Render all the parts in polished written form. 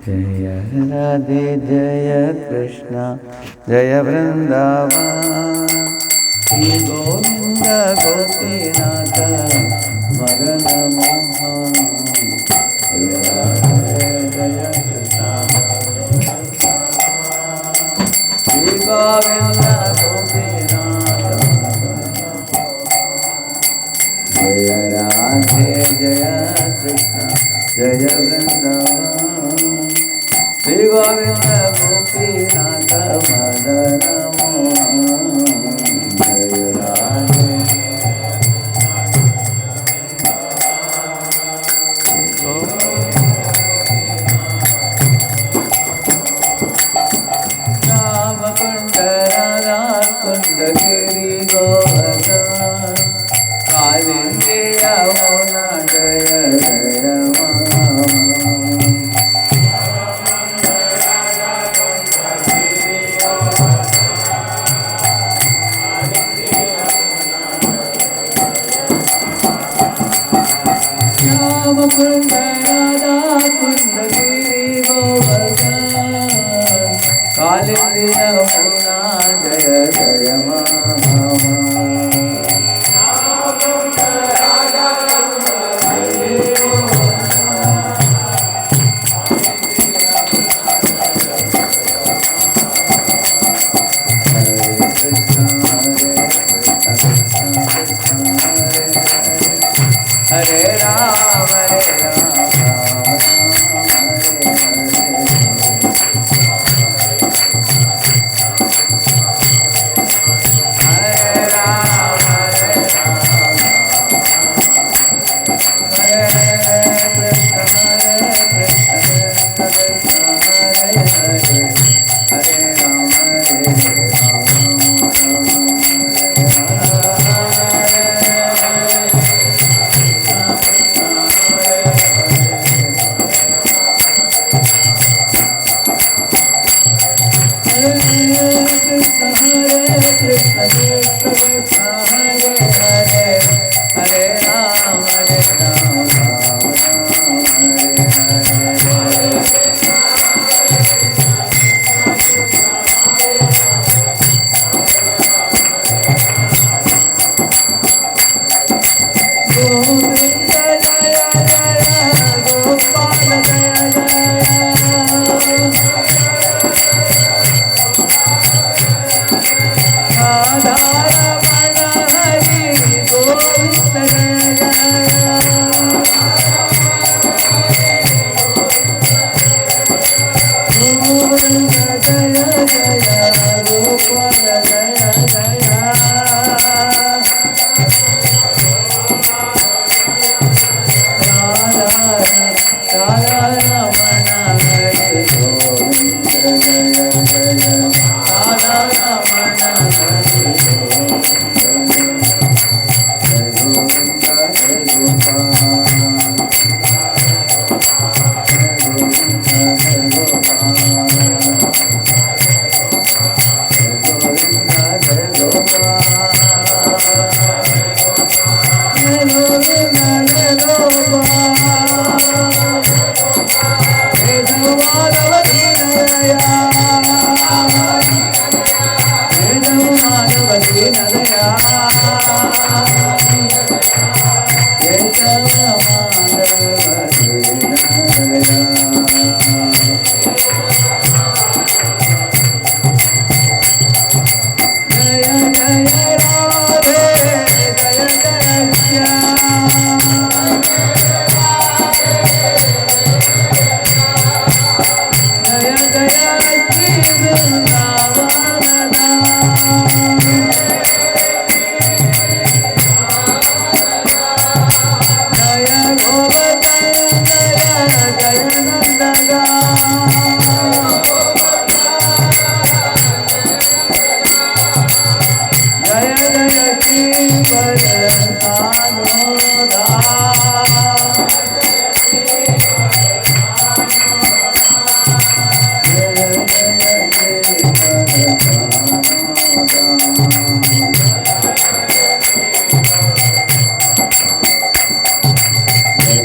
जय राधे जय कृष्ण जय वृंदावन श्री गोविंद गोपीनाथ मदन मोहन जय राधे जय कृष्ण श्री गोविंद गोपीनाथ जय राधे जय कृष्ण जय वृंदावन श्री गोविंद गोपीनाथ मदन मोहन जय राधे राम कुंड राधा कुंड गिरि गोवर्धन कालिंदी यमुना जय जय राम कुंड राधा कुंड गिरि गोवर्धन कालिंदी यमुना जय जय हरे राम राम हरे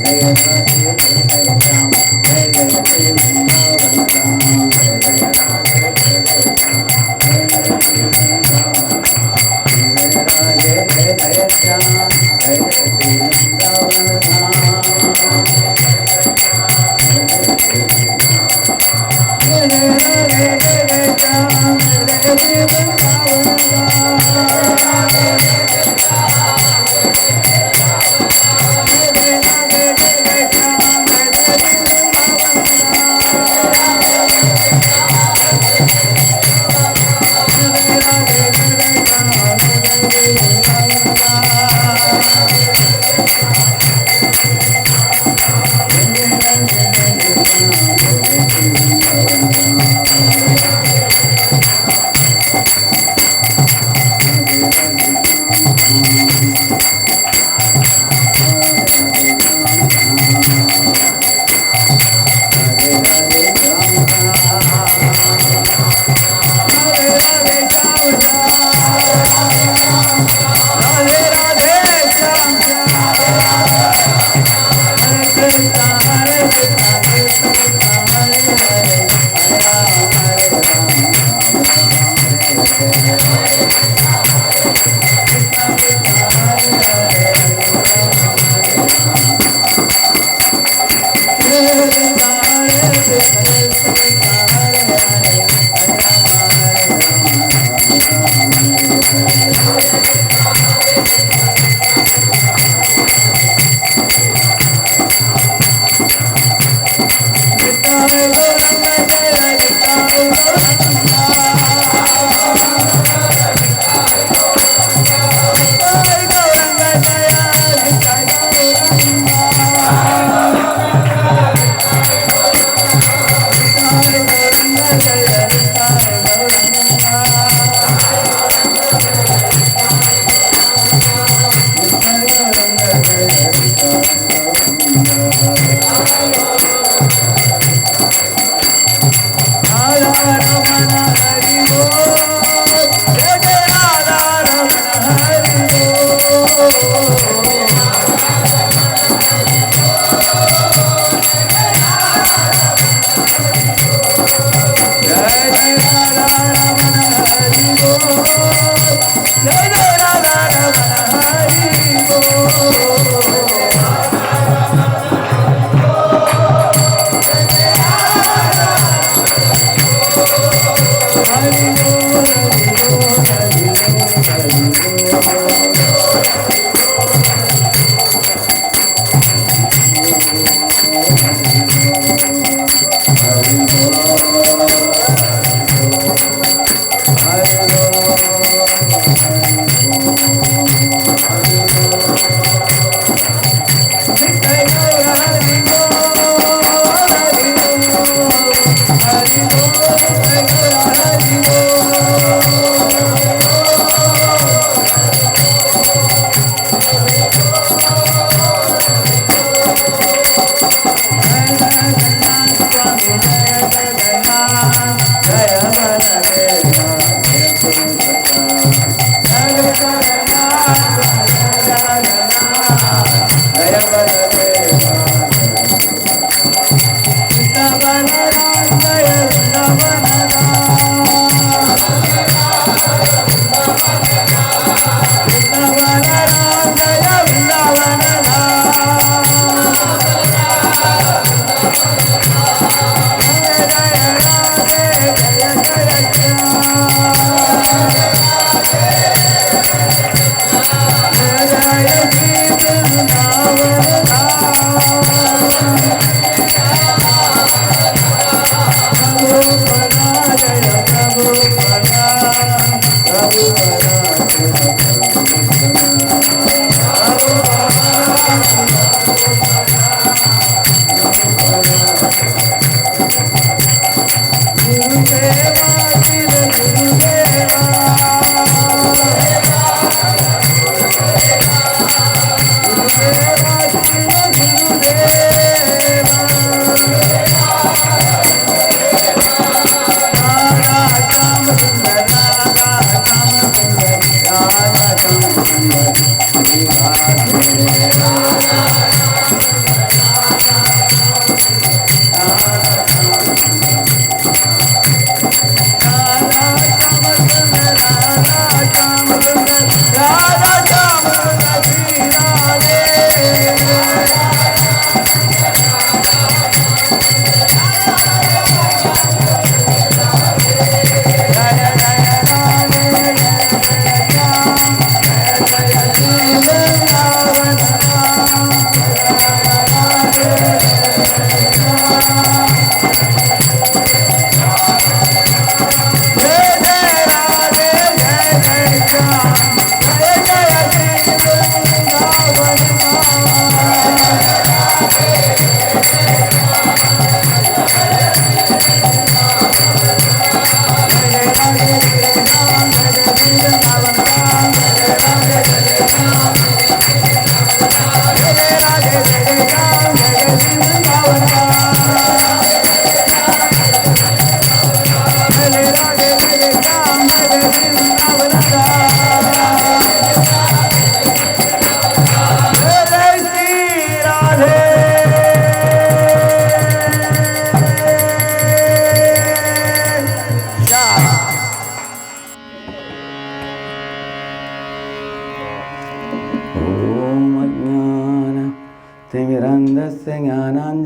Radheshyam, Radheshyam, Radheshyam,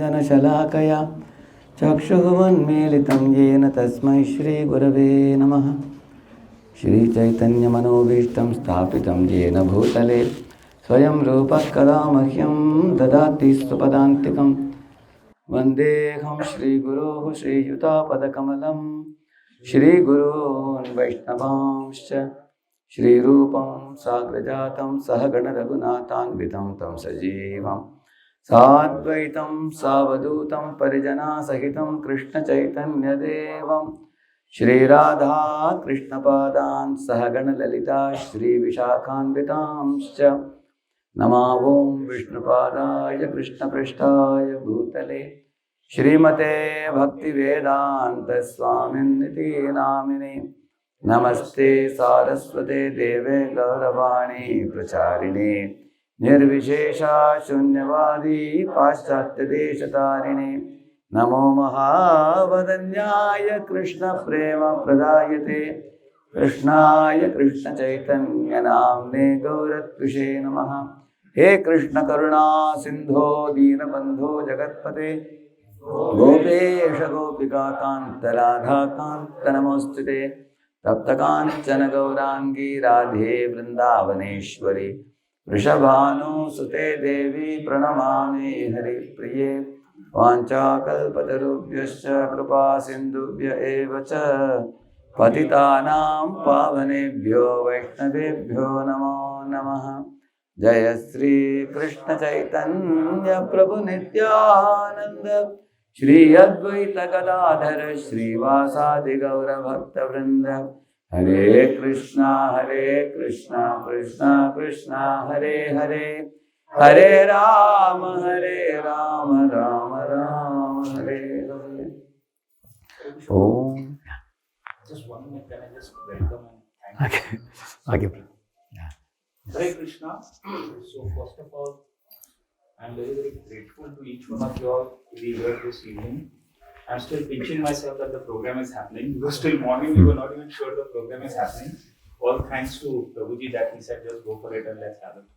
ज्ञानाञ्जनशलाकया चक्षुरुन्मीलितं येन तस्मै श्रीगुरवे नमः। श्रीचैतन्यमनोभीष्टं स्थापितं येन भूतले स्वयं रूपः कदा मह्यं ददाति स्वपदान्तिकं। वन्देऽहं श्रीगुरोः श्रीयुतापदकमलं श्रीगुरून् वैष्णवांश्च श्रीरूपं साग्रजातं सहगणरघुनाथान्वितं तं सजीवं साद्वैतं सावधूतं परिजनासहितं कृष्णचैतन्यदेवं श्रीराधा कृष्णपादान् सहगणललिता श्रीविशाखान्वितांश्च नमो ॐ विष्णुपादाय कृष्णपृष्ठाय भूतले श्रीमते भक्तिवेदान्तस्वामिन्निति नामिने नमस्ते सारस्वते देवे गौरवाणी प्रचारिणे निर्विशेषा शून्यवादी पाश्चात्यदेशतारिणे नमो महावदन्याय कृष्णप्रेमप्रदायते कृष्णाय कृष्णचैतन्यनाम्ने गौरत्विषे नमः। हे कृष्ण करुणा सिंधो दीनबंधो जगत्पते गोपेश गोपिका कांत राधा कांत नमोस्तुते तप्तकांचन गौरांगी राधे वृंदावनेश्वरी वृषभानुसुते देवी प्रणमामि हरिप्रिये वाञ्छाकल्पतरुभ्यश्च कृपा सिन्धुभ्य एव च पतितानां पावनेभ्यो वैष्णवेभ्यो नमो नमः। जय श्री कृष्ण चैतन्य प्रभु नित्यानंद श्री अद्वैत गदाधर श्रीवासादि गौर भक्त वृंद हरे कृष्णा कृष्णा कृष्णा हरे हरे हरे राम राम राम हरे हरे। ओम Just 1 minute, can I just welcome and thank you? Okay. Hare Krishna. So first of all, I'm very, very grateful to each one of you all to be here this evening. I'm still pinching myself that the program is happening because till morning we were not even sure the program is happening. All thanks to Prabhuji that he said just go for it and let's have it.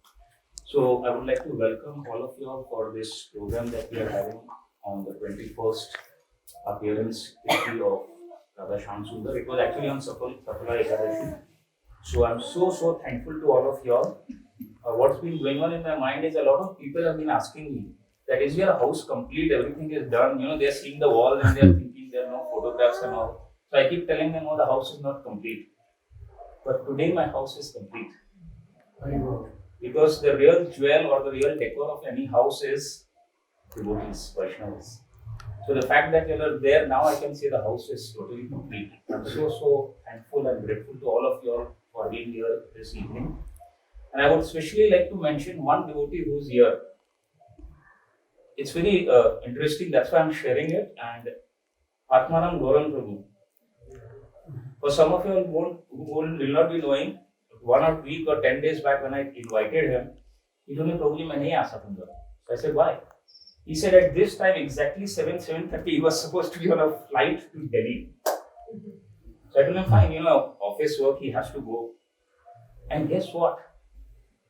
So I would like to welcome all of you all for this program that we are having on the 21st appearance of Radheshyam Sundar. It was actually on Sapala Ekadashi. So I'm so thankful to all of you all. What's been going on in my mind is a lot of people have been asking me that is your house complete, everything is done, they're seeing the wall and they're thinking there are no photographs and all. So I keep telling them, oh, the house is not complete. But today my house is complete. Because the real jewel or the real decor of any house is devotees, Vaishnavas. So the fact that you are there now, I can say the house is totally complete. I'm so thankful and grateful to all of you all for being here this evening. And I would especially like to mention one devotee who's here. It's very interesting, that's why I'm sharing it. And Atmaram Goran Prabhu. For some of you who will not be knowing, 1 or 2 weeks or 10 days back when I invited him, he told me, Prabhuji, I nahi aa sakunda. So I said, why? He said at this time, exactly 7:30, he was supposed to be on a flight to Delhi. So I told him, fine, office work, he has to go. And guess what?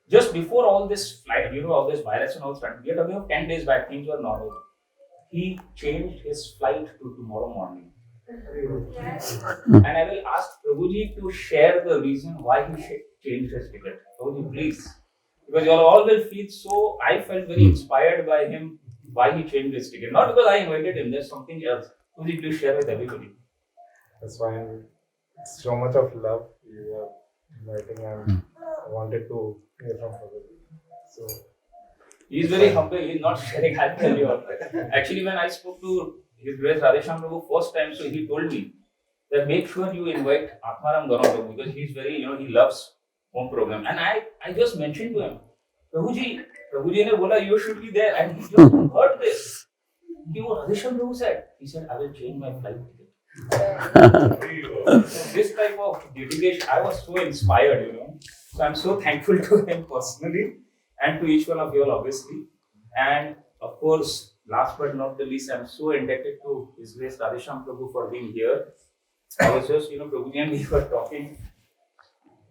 Just before all this flight, all this virus and all started, we are talking of 10 days back, things were normal. He changed his flight to tomorrow morning. And I will ask Prabhuji to share the reason why he changed his ticket. Prabhuji, please. Because you all will feel so, I felt very inspired by him, why he changed his ticket. Not because I invited him, there's something else. Prabhuji, please share with everybody. That's why it's so much of love you are inviting, and I wanted to hear from Prabhuji. So He's very humble, he's not sharing, I'll tell you all. Actually, when I spoke to His Grace Radheshyam Prabhu first time, so he told me that make sure you invite Atmaram Garam Prabhu because he's very, he loves home program. And I just mentioned to him, Prabhuji ne bola you should be there, and he just heard this. What Radheshyam Prabhu said? He said, I will change my flight ticket. This type of dedication, I was so inspired, So I'm so thankful to him personally and to each one of you all, obviously. And of course, last but not the least, I'm so indebted to His Grace Radheshyam Prabhu for being here. I was just, Prabhuji and we were talking.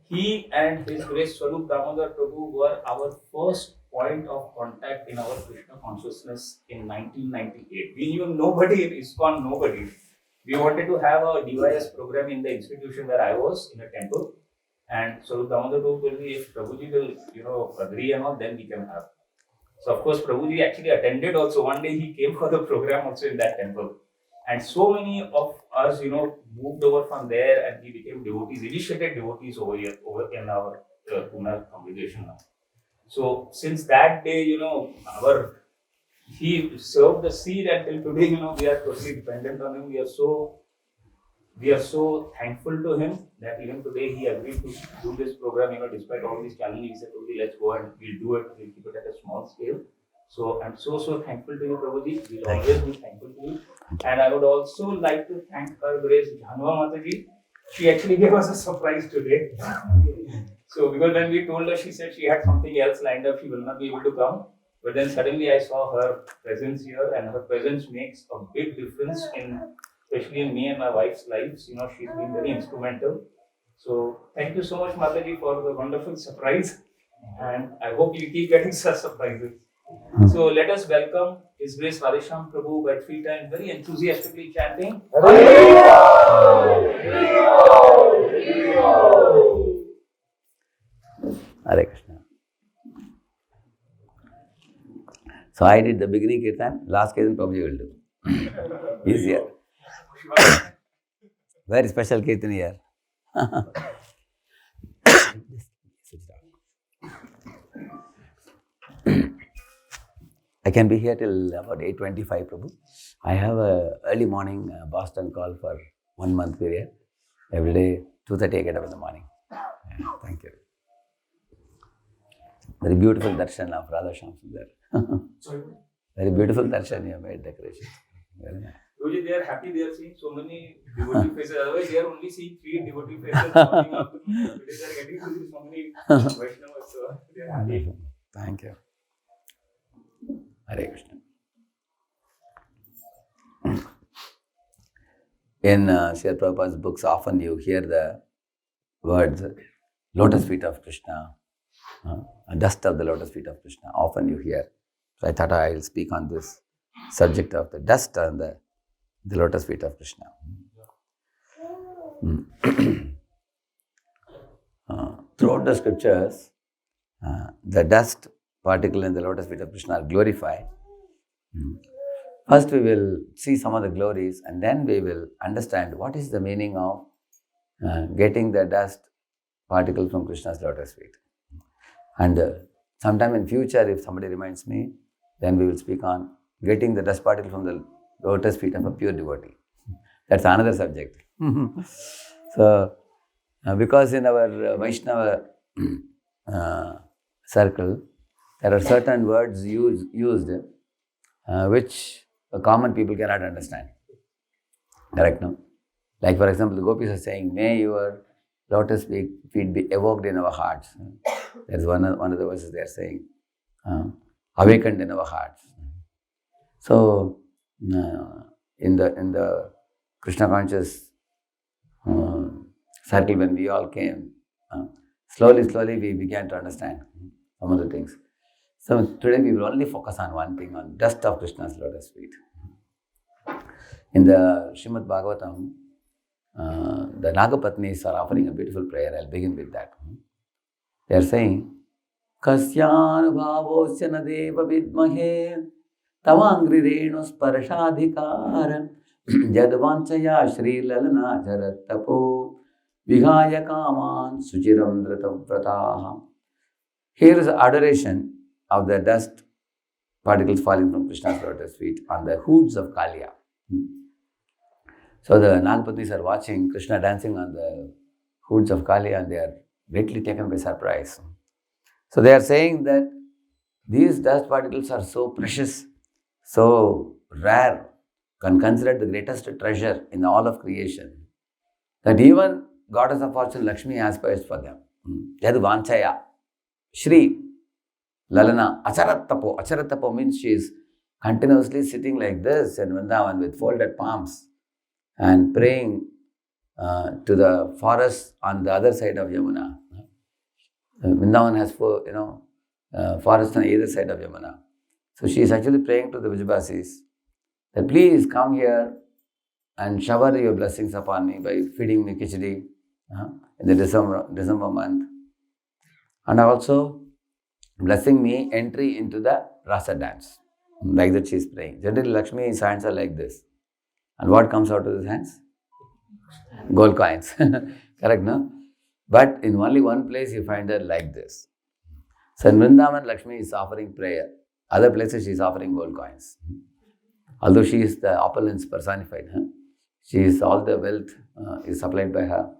He and His Grace Swarup Damodar Prabhu were our first point of contact in our Krishna consciousness in 1998. We knew nobody in ISKCON, nobody. We wanted to have a DYS program in the institution where I was in a temple. And so Damodar told me, if Prabhuji will, agree and all, then we can have. So of course, Prabhuji actually attended also. One day he came for the program also in that temple. And so many of us, moved over from there and we became devotees, initiated devotees over in our Pune congregation now. So since that day, he served the seed until today, we are totally dependent on him. We are so thankful to him that even today he agreed to do this program, despite all these challenges. He said, okay, let's go and we'll do it. We'll keep it at a small scale. So I'm so thankful to you, Prabhuji. We'll always be thankful to you. And I would also like to thank Her Grace Janwa Mataji. She actually gave us a surprise today. So because when we told her, she said she had something else lined up, she will not be able to come. But then suddenly I saw her presence here, and her presence makes a big difference especially in me and my wife's lives. She's been very instrumental. So thank you so much, Mataji, for the wonderful surprise. And I hope you keep getting such surprises. So let us welcome His Grace Radheshyam Prabhu by 3 times, very enthusiastically chanting. Hare Krishna. So I did the beginning kirtan, last kirtan Prabhuji will do. Easier. Very special kirtan here. I can be here till about 8:25, Prabhu. I have a early morning Boston call for 1 month period. Every day, 2:30 I get up in the morning. Yeah, thank you. Very beautiful darshan of Radheshyam there. Sorry. Very beautiful darshan you have made, decoration. Very nice. Guruji, they are happy they are seeing so many devotee faces. Otherwise, they are only seeing 3 devotee faces morning afternoon. Today they are getting to see so many Vaishnavas. So they are happy. Thank you. Hare Krishna. In Srila Prabhupada's books, often you hear the words lotus feet of Krishna, dust of the lotus feet of Krishna. Often you hear. So I thought I will speak on this subject of the dust and the lotus feet of Krishna. Throughout the scriptures, the dust particle in the lotus feet of Krishna are glorified. First we will see some of the glories and then we will understand what is the meaning of getting the dust particle from Krishna's lotus feet. And sometime in future, if somebody reminds me, then we will speak on getting the dust particle from the lotus feet of a pure devotee. That's another subject. So, because in our Vaishnava circle, there are certain words used which common people cannot understand. Correct, no? Like for example, the gopis are saying, may your lotus feet be evoked in our hearts. There's one of the verses they are saying, awakened in our hearts. So, in the Krishna conscious circle, when we all came, slowly we began to understand some of the things. So today we will only focus on one thing, on dust of Krishna's lotus feet. In the Srimad Bhagavatam, the Nagapatnis are offering a beautiful prayer. I'll begin with that. They are saying, Kasyan bhavosya nadeva vidmahe tavangri renu sparashadhikara jadvanchaya shri lalana jarattapo vihaya kaman suchiram dratavrataha. Here is adoration of the dust particles falling from Krishna's lotus feet on the hoods of Kaliya. So the Nagapatnis are watching Krishna dancing on the hoods of Kaliya and they are greatly taken by surprise. So they are saying that these dust particles are so precious, so rare, considered the greatest treasure in all of creation, that even Goddess of Fortune Lakshmi aspires for them. Yadu Vanchaya, Shri Lalana, Acharattapo. Acharattapo means she is continuously sitting like this in Vrindavan with folded palms and praying to the forest on the other side of Yamuna. Vrindavan has forest on either side of Yamuna. So she is actually praying to the Vijaybasis that please come here and shower your blessings upon me by feeding me khichdi in the December month, and also blessing me entry into the rasa dance. Like that she is praying. Generally Lakshmi's hands are like this. And what comes out of his hands? Gold coins. Correct, no? But in only one place you find her like this. So in Vrindavan, Lakshmi is offering prayer. Other places she is offering gold coins. Although she is the opulence personified. She is all the wealth is supplied by her.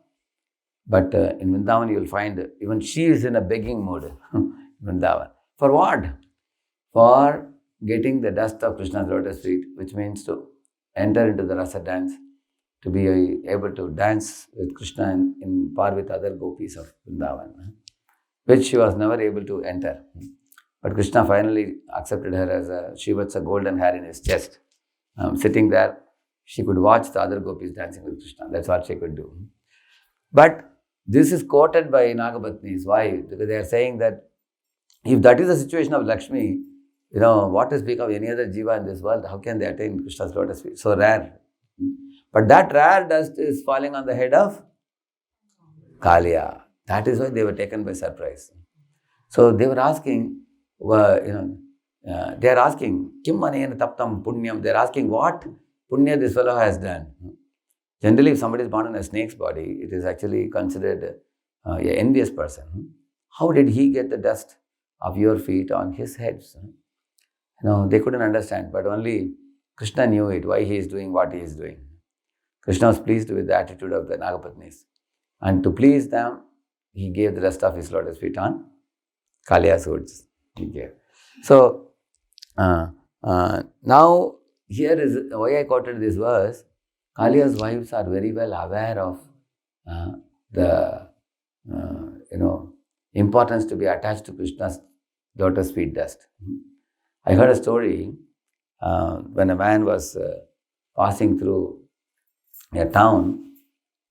But in Vrindavan you will find even she is in a begging mood. Vrindavan. For what? For getting the dust of Krishna's lotus feet, which means to enter into the rasa dance, to be able to dance with Krishna in par with other gopis of Vrindavan, which she was never able to enter. But Krishna finally accepted her as she was a golden hair in his chest. Sitting there, she could watch the other gopis dancing with Krishna. That's what she could do. But this is quoted by Nagapatnis. Why? Because they are saying that if that is the situation of Lakshmi, what to speak of any other jiva in this world? How can they attain Krishna's lotus feet? So rare. But that rare dust is falling on the head of Kaliya. That is why they were taken by surprise. So they were asking, they are asking, Kim manena taptam punyam? They are asking what punya this fellow has done. Generally, if somebody is born in a snake's body, it is actually considered an envious person. How did he get the dust of your feet on his head? They couldn't understand, but only Krishna knew it, why he is doing what he is doing. Krishna was pleased with the attitude of the Nagapatnis. And to please them, he gave the rest of his lotus feet on Kaliya's hoods. He gave. So, now here is why I quoted this verse. Kaliya's wives are very well aware of the importance to be attached to Krishna's lotus feet dust. I heard a story when a man was passing through a town.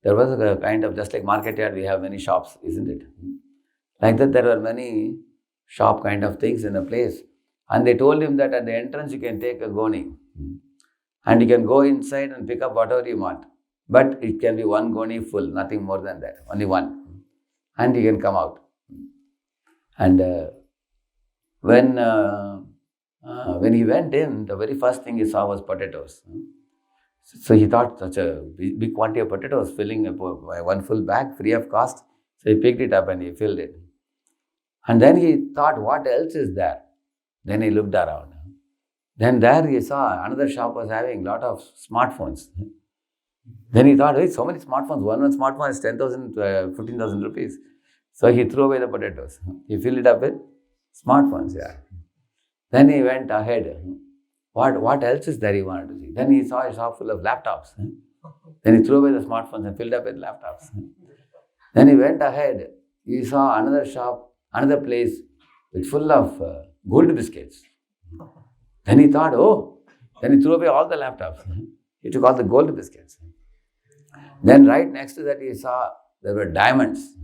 There was a kind of, just like market yard, we have many shops, isn't it? Like that, there were many shop kind of things in a place. And they told him that at the entrance you can take a goni. And you can go inside and pick up whatever you want. But it can be one goni full, nothing more than that, only one. And you can come out. And when he went in, the very first thing he saw was potatoes. So he thought such a big quantity of potatoes, filling one full bag free of cost. So he picked it up and he filled it. And then he thought, what else is there? Then he looked around. Then there he saw another shop was having a lot of smartphones. Then he thought, hey, so many smartphones. One smartphone is 10,000, 15,000 rupees. So he threw away the potatoes. He filled it up with smartphones. Yeah. Then he went ahead. What else is there he wanted to see? Then he saw a shop full of laptops. Then he threw away the smartphones and filled up with laptops. Then he went ahead. He saw another shop, another place with full of gold biscuits. Then he thought, then he threw away all the laptops. He took all the gold biscuits. Then right next to that he saw there were diamonds,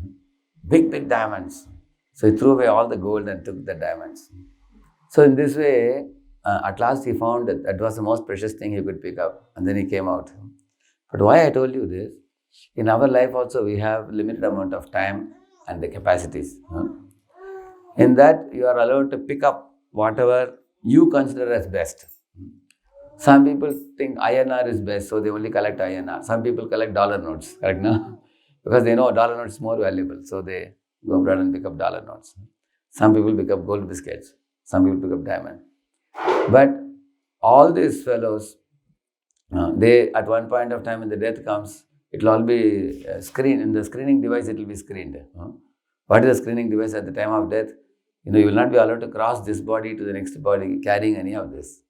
big diamonds. So he threw away all the gold and took the diamonds. So in this way, at last he found that was the most precious thing he could pick up. And then he came out. But why I told you this, in our life also we have limited amount of time and the capacities. In that you are allowed to pick up whatever you consider as best. Some people think INR is best, so they only collect INR. Some people collect dollar notes, correct, no? Because they know dollar notes is more valuable, so they go abroad and pick up dollar notes. Some people pick up gold biscuits. Some people pick up diamond. But all these fellows, they at one point of time when the death comes, it will all be screened. In the screening device, it will be screened. What is the screening device at the time of death? You will not be allowed to cross this body to the next body carrying any of this.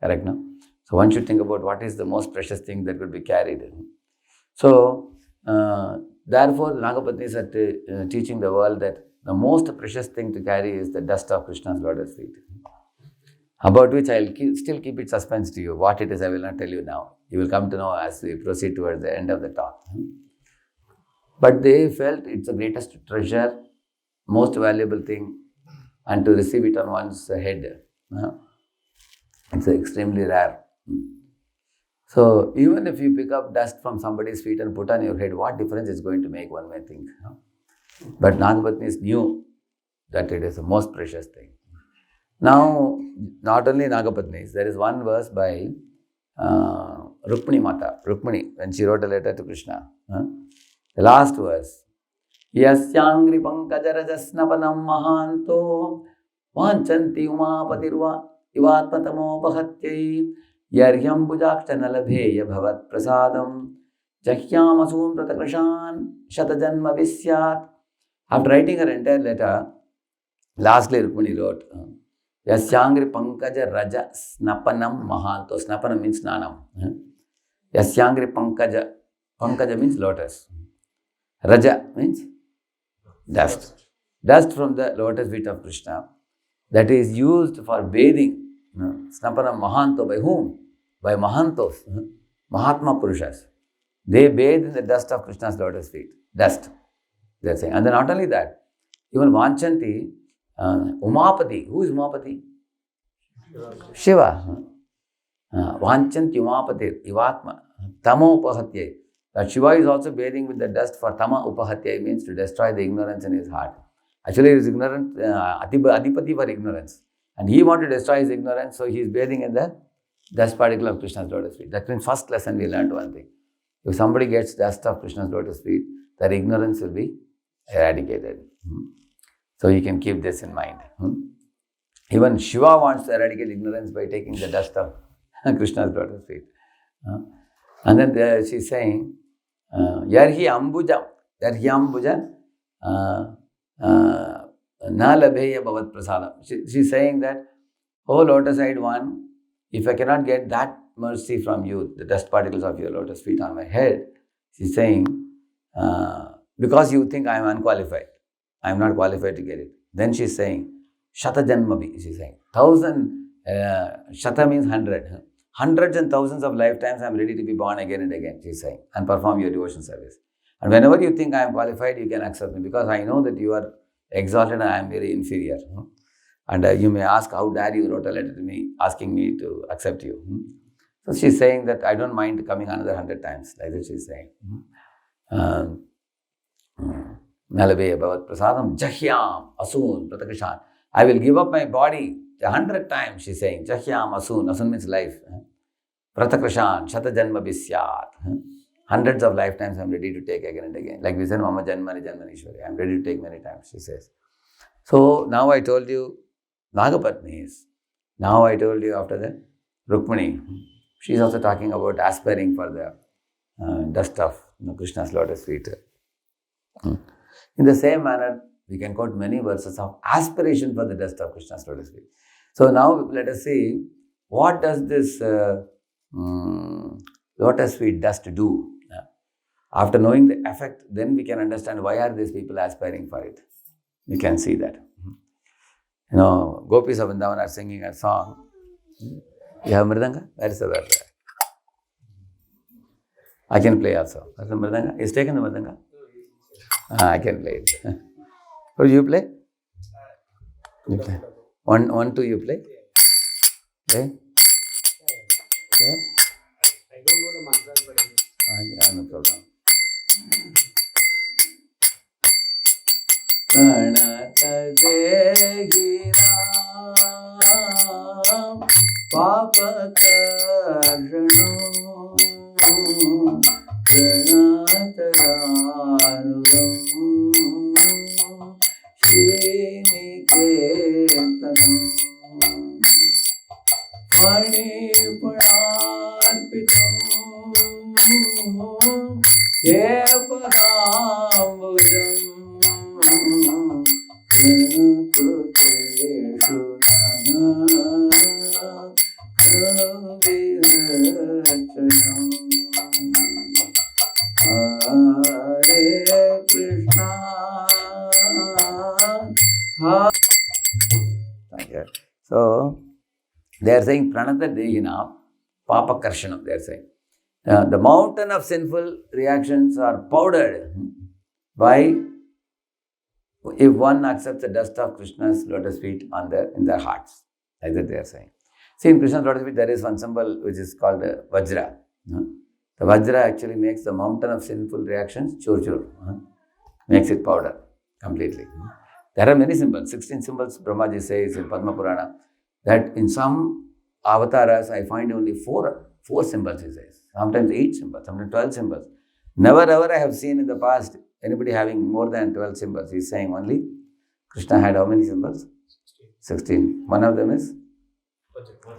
Correct, no? So one should think about what is the most precious thing that could be carried. So, therefore, the Nagapatnis are teaching the world that the most precious thing to carry is the dust of Krishna's lotus feet. About which I will still keep it suspense to you. What it is, I will not tell you now. You will come to know as we proceed towards the end of the talk. But they felt it's the greatest treasure, most valuable thing, and to receive it on one's head. It's extremely rare. So even if you pick up dust from somebody's feet and put on your head, what difference it's going to make, one may think. But Nagapatnis knew that it is the most precious thing. Now, not only Nagapatnis, there is one verse by Rukmini Mata, Rukmini, when she wrote a letter to Krishna. The last verse. Yasyangri pankajarajasnapanam mahanto vanchanti umapatirva ivatmatamopahatyai yaryam bujaktanalabheya bhavat prasadam jahyam asun pratakrashan shatajanma visyat. After writing her entire letter, lastly Rukmini wrote, Yasyangri pankaja raja snapanam mahanto. Snapanam means snanam. Yasyangri pankaja. Pankaja means lotus. Raja means dust. Dust from the lotus feet of Krishna that is used for bathing. Snapanam mahanto. By whom? By mahantos. Mahatma Purushas. They bathe in the dust of Krishna's lotus feet. Dust. They are saying. And then not only that, even Vanchanti, Umapati. Who is Umapati? Shiva. Vanchanti Umapati. Ivatma. Tama upahatyai. That Shiva is also bathing with the dust for Tama upahatyai, means to destroy the ignorance in his heart. Actually, he is ignorant, Adipati for ignorance. And he wanted to destroy his ignorance, so he is bathing in the dust particle of Krishna's lotus feet. That means first lesson we learned one thing. If somebody gets dust of Krishna's lotus feet, their ignorance will be eradicated. So you can keep this in mind. Even Shiva wants to eradicate ignorance by taking the dust of Krishna's lotus feet. And then she's saying, Yarhi ambuja na labheya bhavat prasadam. She's saying that, oh lotus-eyed one, if I cannot get that mercy from you, the dust particles of your lotus feet on my head, she's saying, because you think I am unqualified, I am not qualified to get it. Then she's saying, Shata Janmabhi, she's saying, 1,000, Shata means 100. Hundreds and thousands of lifetimes I am ready to be born again and again, she's saying, and perform your devotion service. And whenever you think I am qualified, you can accept me, because I know that you are exalted and I am very inferior. And you may ask, how dare you wrote a letter to me asking me to accept you. So she's saying that I don't mind coming another 100 times, like that she's saying. Nalabe bhavat prasadam jahyam asun pratakrishan. I will give up my body 100 times, she's saying. Jahyam asun. Asun means life. Pratakrishan shata janma bisyat. Hundreds of lifetimes I am ready to take again and again. Like we said, Mama Janmani Janmanishwari. I am ready to take many times, she says. So now I told you Nagapatnis. Now I told you after that Rukmini. She is also talking about aspiring for the dust of Krishna's lotus feet. In the same manner, we can quote many verses of aspiration for the dust of Krishna's lotus feet. So now let us see, what does this lotus feet dust do? After knowing the effect, then we can understand why are these people aspiring for it. We can see that. Gopis of Vrindavan are singing a song. You have Mridanga? Where is the verse? I can play also. Where's the Mridanga? Is taken the Mridanga? I can play it. Or you play? You play. One, two, you play? Play? Play? I don't know the mantras, but I No problem. Pranata Dehi Ram Papa Karjanam Pranata Ranugam Shini Ketanam Mani Pranarpitam Ye Padambujam Hare Krishna. Thank you. So, they are saying Pranata Dehina Papa Karshanam, they are saying. The mountain of sinful reactions are powdered by if one accepts the dust of Krishna's lotus feet in their hearts. Like that they are saying. See, in Krishna's lotus feet, there is one symbol which is called Vajra. The Vajra actually makes the mountain of sinful reactions chur, makes it powder completely. There are many symbols, 16 symbols Brahmaji says in Padma Purana, that in some avatars I find only four symbols, he says. Sometimes 8 symbols, sometimes 12 symbols. Never ever I have seen in the past anybody having more than 12 symbols. He is saying only Krishna had how many symbols? 16. One of them is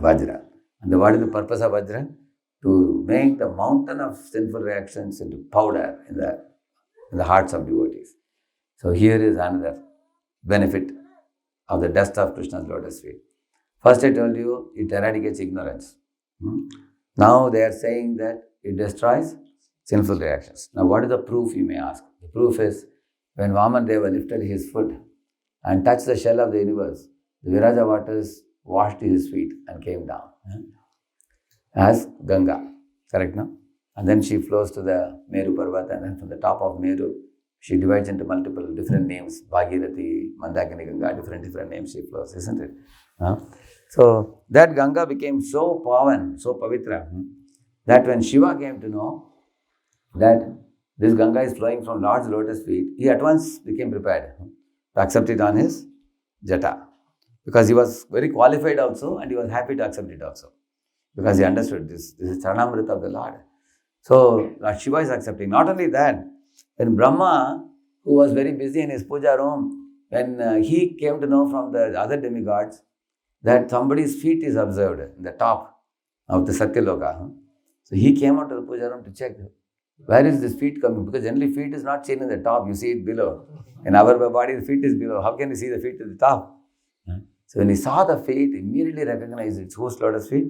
Vajra. And what is the purpose of Vajra? To make the mountain of sinful reactions into powder in the hearts of devotees. So here is another benefit of the dust of Krishna's lotus feet. First I told you, it eradicates ignorance. Now they are saying that it destroys sinful reactions. Now what is the proof, you may ask? The proof is when Vaman Deva lifted his foot and touched the shell of the universe, the Viraja waters washed his feet and came down as Ganga. Correct, no? And then she flows to the Meru Parvat, and then from the top of Meru, she divides into multiple different names, Bhagirathi, Mandakini Ganga, different names she flows, isn't it? So that Ganga became so pavan, so pavitra, that when Shiva came to know that this Ganga is flowing from Lord's lotus feet, he at once became prepared to accept it on his jata. Because he was very qualified also, and he was happy to accept it also. Because he understood this is Charanamrita of the Lord. So Lord Shiva is accepting. Not only that, when Brahma, who was very busy in his puja room, when he came to know from the other demigods that somebody's feet is observed in the top of the Satyaloka. So he came out to the puja room to check, where is this feet coming? Because generally feet is not seen in the top, you see it below. In our body, the feet is below. How can you see the feet at the top? So when he saw the feet, immediately recognized it's whose lotus feet?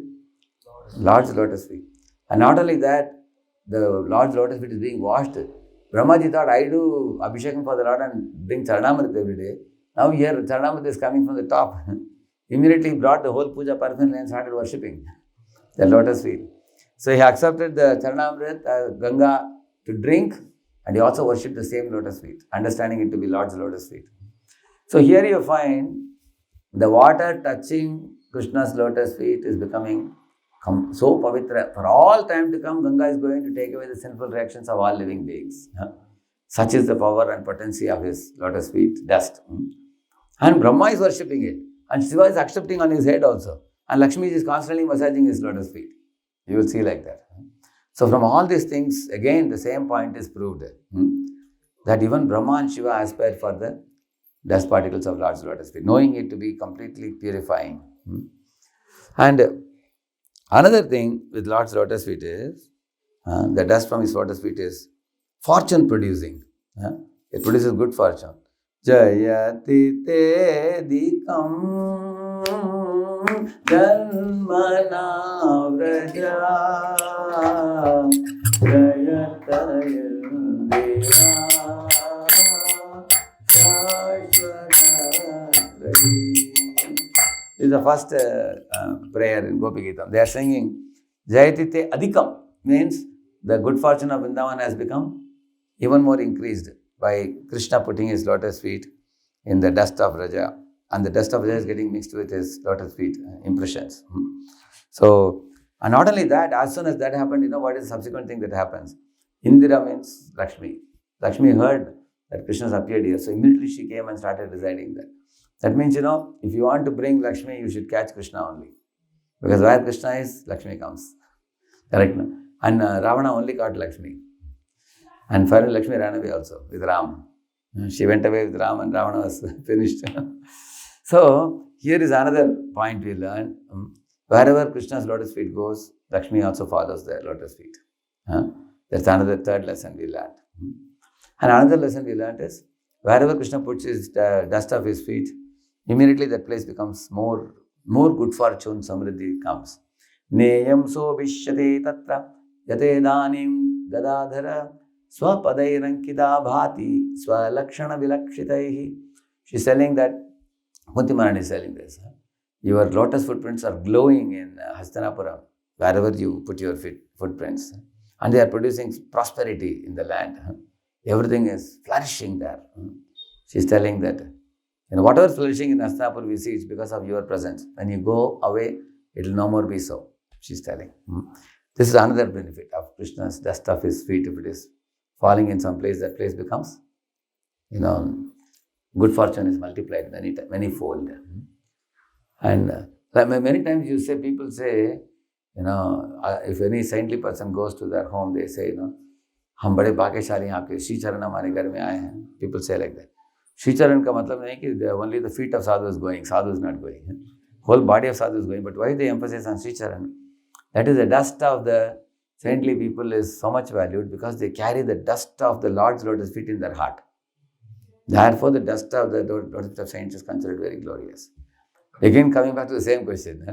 Lord's lotus feet. And not only that, the Lord's lotus feet is being washed. Brahmaji thought, I do Abhishekam for the Lord and bring Charanamrita every day. Now here Charanamrita is coming from the top. Immediately he brought the whole puja paraphernalia and started worshipping the lotus feet. So he accepted the Charanamrita, Ganga to drink, and he also worshipped the same lotus feet, understanding it to be Lord's lotus feet. So here you find the water touching Krishna's lotus feet is becoming so pavitra. For all time to come, Ganga is going to take away the sinful reactions of all living beings. Such is the power and potency of his lotus feet, dust. And Brahma is worshipping it. And Shiva is accepting on his head also. And Lakshmi is constantly massaging his lotus feet. You will see like that. So from all these things, again the same point is proved. That even Brahma and Shiva aspire for the dust particles of Lord's lotus feet, knowing it to be completely purifying. And another thing with Lord's lotus feet is, the dust from his lotus feet is fortune producing. It produces good fortune. Jayati te dikam janmana vraja jayataya deva This is the first prayer in Gopi Gita. They are singing Jayatite Adhikam, means the good fortune of Vrindavan has become even more increased by Krishna putting his lotus feet in the dust of Raja, and the dust of Raja is getting mixed with his lotus feet impressions. So, and not only that, as soon as that happened, you know what is the subsequent thing that happens? Indira means Lakshmi. Lakshmi heard that Krishna has appeared here, so immediately she came and started residing there. That means, you know, if you want to bring Lakshmi, you should catch Krishna only. Because where Krishna is, Lakshmi comes. Correct? No? And Ravana only caught Lakshmi. And finally Lakshmi ran away also with Ram. She went away with Ram and Ravana was finished. So, here is another point we learn. Wherever Krishna's lotus feet goes, Lakshmi also follows the lotus feet. That's another third lesson we learned. And another lesson we learned is, wherever Krishna puts his dust of his feet, immediately that place becomes more good fortune, samriddhi comes. Neyam so vishyate tatra yate danim dadadhara swapadayrankida bhati swalakshana vilakshitaihi. She's telling that, Kunti Maharani is telling this. Your lotus footprints are glowing in Hastanapuram, wherever you put your footprints. And they are producing prosperity in the land. Everything is flourishing there. She's telling that, whatever flourishing in Hastinapur we see, it's because of your presence. When you go away, it will no more be so. She's telling. This is another benefit of Krishna's dust of his feet. If it is falling in some place, that place becomes, good fortune is multiplied many-fold. And many times people say, if any saintly person goes to their home, they say, हम बड़े भाग्यशाली हैं आपके श्री चरण हमारे घर में आए हैं. People say like that. Shri चरण का मतलब नहीं कि only the feet of sadhu is going, sadhu is not going. Whole body of sadhu is going. But why they emphasize on Sri Charan? That is the dust of the saintly people is so much valued because they carry the dust of the Lord's lotus feet in their heart. Therefore, the dust of the lotus feet of saints is considered very glorious. Again, coming back to the same question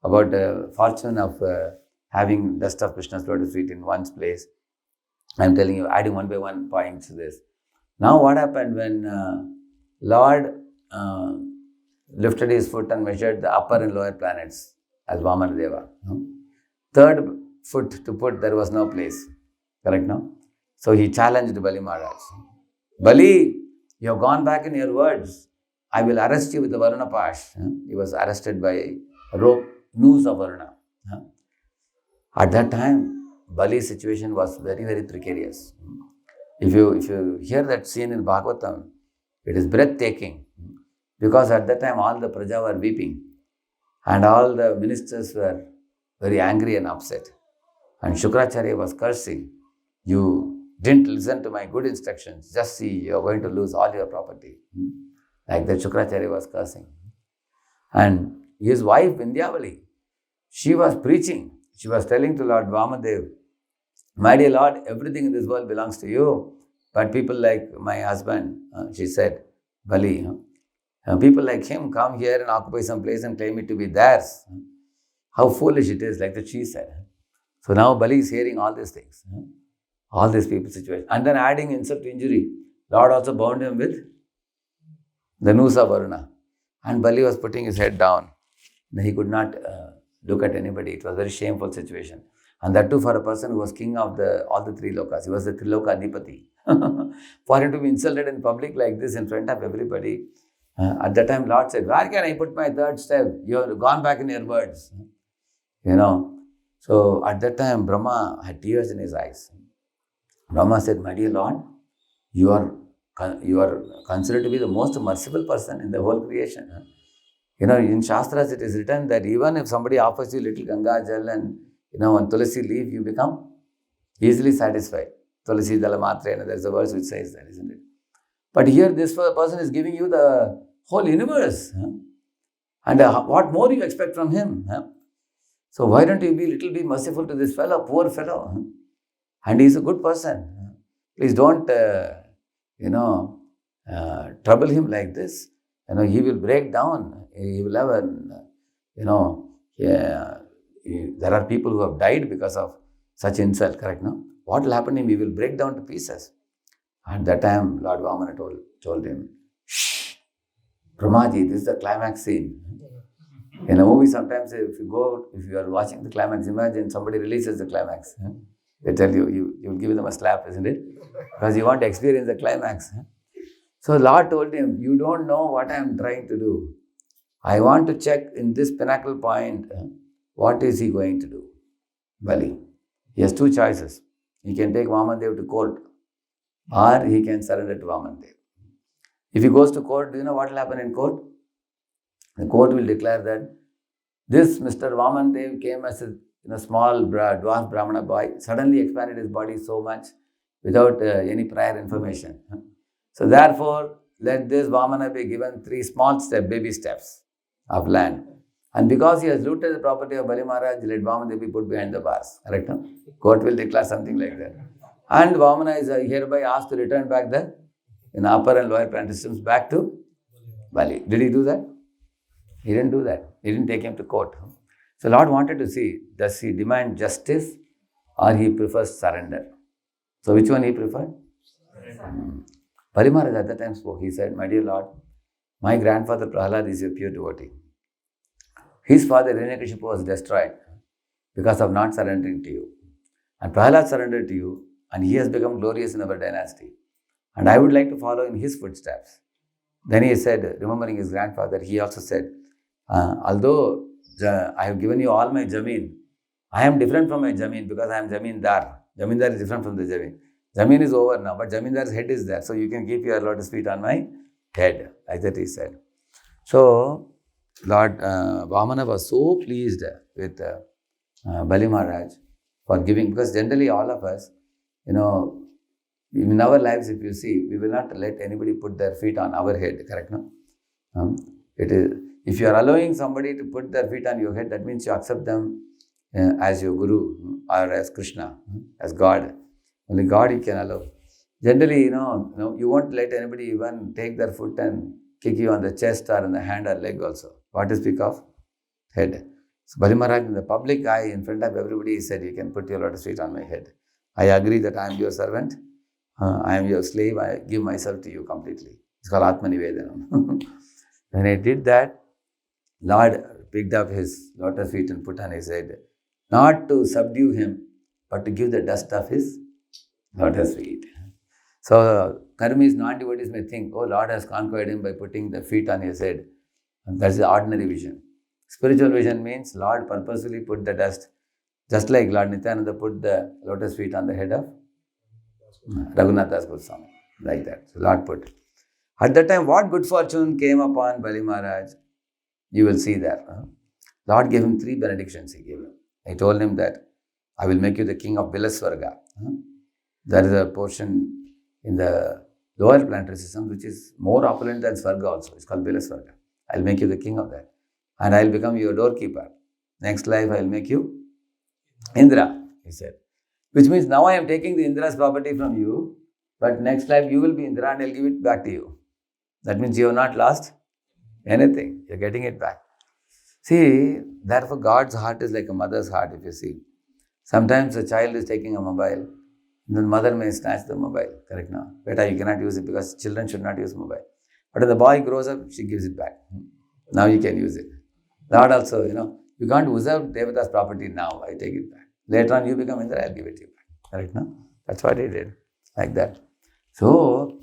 about the fortune of having dust of Krishna's lotus feet in one's place. I am telling you, adding one by one points to this. Now, what happened when Lord lifted his foot and measured the upper and lower planets as Vamana Deva? Third foot to put, there was no place. Correct, no? So he challenged Bali Maharaj. Bali, you have gone back in your words. I will arrest you with the Varuna Pash. He was arrested by rope noose of Varuna. At that time, Bali's situation was very, very precarious. If you hear that scene in Bhagavatam, it is breathtaking. Because at that time, all the Praja were weeping. And all the ministers were very angry and upset. And Shukracharya was cursing. You didn't listen to my good instructions. Just see, you are going to lose all your property. Like that, Shukracharya was cursing. And his wife, Vindhyavali, she was preaching. She was telling to Lord Vamadev, my dear Lord, everything in this world belongs to you. But people like my husband, she said, Bali, people like him come here and occupy some place and claim it to be theirs. How foolish it is, like that she said. So now Bali is hearing all these things. All these people's situation. And then adding insult to injury. Lord also bound him with the noose of Varuna. And Bali was putting his head down. He could not look at anybody. It was a very shameful situation. And that too for a person who was king of all the three lokas. He was the Triloka Adhipati. For him to be insulted in public like this in front of everybody. At that time, Lord said, where can I put my third step? You have gone back in your words. So at that time, Brahma had tears in his eyes. Brahma said, my dear Lord, you are considered to be the most merciful person in the whole creation. In Shastras it is written that even if somebody offers you little Ganga Jal and one Tulasi leaf, you become easily satisfied. Tulasi Dala Matrena, there is a verse which says that, isn't it? But here this person is giving you the whole universe. And what more you expect from him? So why don't you be little bit merciful to this fellow, poor fellow? And he is a good person. Please don't, trouble him like this. He will break down. He will have there are people who have died because of such insult, correct, no? What will happen to him? He will break down to pieces. At that time, Lord Vamana told him, shh, Brahmaji, this is the climax scene. In a movie, sometimes if you are watching the climax, imagine somebody releases the climax. They tell you will give them a slap, isn't it? Because you want to experience the climax. So Lord told him, you don't know what I am trying to do. I want to check in this pinnacle point, what is he going to do? Bali. He has two choices. He can take Vamadev to court or he can surrender to Vamadev. If he goes to court, do you know what will happen in court? The court will declare that this Mr. Vamadev came as a small dwarf Brahmana boy, suddenly expanded his body so much without any prior information. So therefore, let this Vamana be given 3 small baby steps of land. And because he has looted the property of Bali Maharaj, let Vamana be put behind the bars. Correct? No? Court will declare something like that. And Vamana is hereby asked to return back the upper and lower planet systems back to Bali. Did he do that? He didn't do that. He didn't take him to court. So Lord wanted to see, does he demand justice or he prefers surrender? So which one he preferred? Bali Maharaj at that time spoke. He said, my dear Lord, my grandfather Prahlad is a pure devotee. His father Hiranyakashipu was destroyed because of not surrendering to you. And Prahlad surrendered to you and he has become glorious in our dynasty. And I would like to follow in his footsteps. Then he said, remembering his grandfather, he also said, although I have given you all my jameen, I am different from my jameen because I am jamindar. Jamindar is different from the jameen. Jameen is over now, but jamindar's head is there. So you can keep your lotus feet on my head. Like that he said. So Lord Vamana was so pleased with Bali Maharaj for giving, because generally all of us, in our lives, if you see, we will not let anybody put their feet on our head, correct? No? It is, if you are allowing somebody to put their feet on your head, that means you accept them as your guru or as Krishna, as God. Only God you can allow. Generally, you won't let anybody even take their foot and kick you on the chest or on the hand or leg also. What to speak of? Head. So Bali Maharaj in the public eye, in front of everybody, he said, you can put your lotus feet on my head. I agree that I am your servant. I am your slave. I give myself to you completely. It's called Atma Nivedanam. When I did that, Lord picked up his lotus feet and put on his head, not to subdue him, but to give the dust of his lotus feet. So, karmis, non-devotees may think, oh, Lord has conquered him by putting the feet on his head. And that's the ordinary vision. Spiritual vision means Lord purposely put the dust, just like Lord Nityananda put the lotus feet on the head of Raghunath Das Goswami, like that. So Lord put. At that time, what good fortune came upon Bali Maharaj? You will see there. Lord gave him 3 benedictions. He gave him. He told him that I will make you the king of Bilaswarga. There is a portion in the lower planetary system which is more opulent than Swarga also. It's called Bilaswarga. I will make you the king of that. And I will become your doorkeeper. Next life, I will make you Indra, he said. Which means now I am taking the Indra's property from you, but next life you will be Indra and I will give it back to you. That means you have not lost anything. You are getting it back. See, therefore God's heart is like a mother's heart, if you see. Sometimes a child is taking a mobile, the mother may snatch the mobile, correct now? Beta, you cannot use it because children should not use mobile. But when the boy grows up, she gives it back. Now you can use it. That also, you can't usurp Devata's property now, I take it back. Later on, you become Indra, I'll give it to you back. Correct now? That's what he did, like that. So,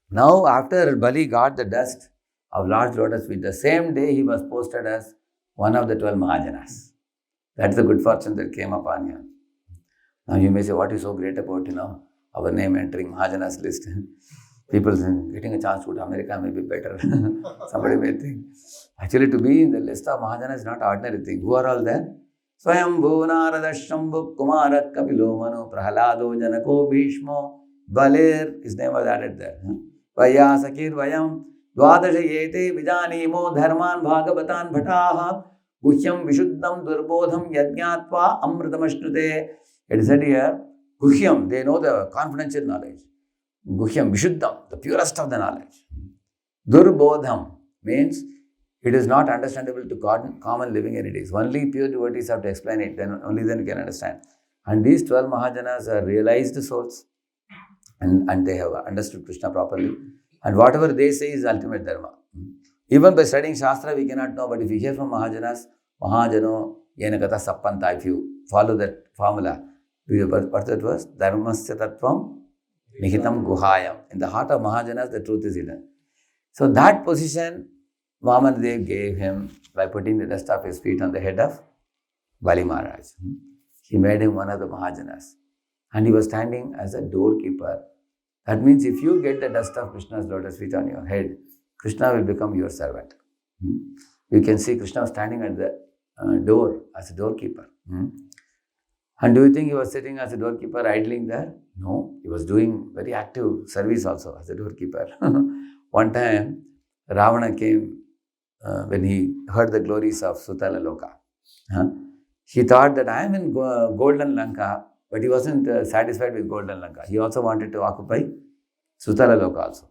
now after Bali got the dust of Lord's lotus feet, the same day he was posted as one of the 12 Mahajanas. That's the good fortune that came upon him. Now you may say, what is so great about, our name entering Mahajanas list? People think getting a chance to go to America may be better. Somebody may think. Actually, to be in the list of Mahajanas is not ordinary thing. Who are all there? Swayambhu Radheshyam Kumarat Kapilo Manu Prahalado Janako Bhishmo Baler, his name was added there. Vaya Sakir Vayam Dwadasha Yete Vijanimo Dharman Bhagavatan Bhataha Guhyam Vishuddham Durbodham Yajñatva Amritamashnute. It is said here, Guhyam, they know the confidential knowledge. Guhyam Vishuddham, the purest of the knowledge. Durbodham means it is not understandable to common living entities. Only pure devotees have to explain it, only then you can understand. And these 12 Mahajanas are realized souls and they have understood Krishna properly. And whatever they say is ultimate dharma. Even by studying Shastra, we cannot know, but if you hear from Mahajanas, Mahajano Yenagata Sappanta, if you follow that formula, what that was? Dharmasya Tattvam Nihitam Guhayam. In the heart of Mahajanas, the truth is hidden. So that position, Vamanadev gave him by putting the dust of his feet on the head of Bali Maharaj. He made him one of the Mahajanas. And he was standing as a doorkeeper. That means if you get the dust of Krishna's lotus feet on your head, Krishna will become your servant. You can see Krishna standing at the door as a doorkeeper. And do you think he was sitting as a doorkeeper idling there? No, he was doing very active service also as a doorkeeper. One time, Ravana came when he heard the glories of Sutala Loka. He thought that I am in Golden Lanka, but he wasn't satisfied with Golden Lanka. He also wanted to occupy Sutala Loka also.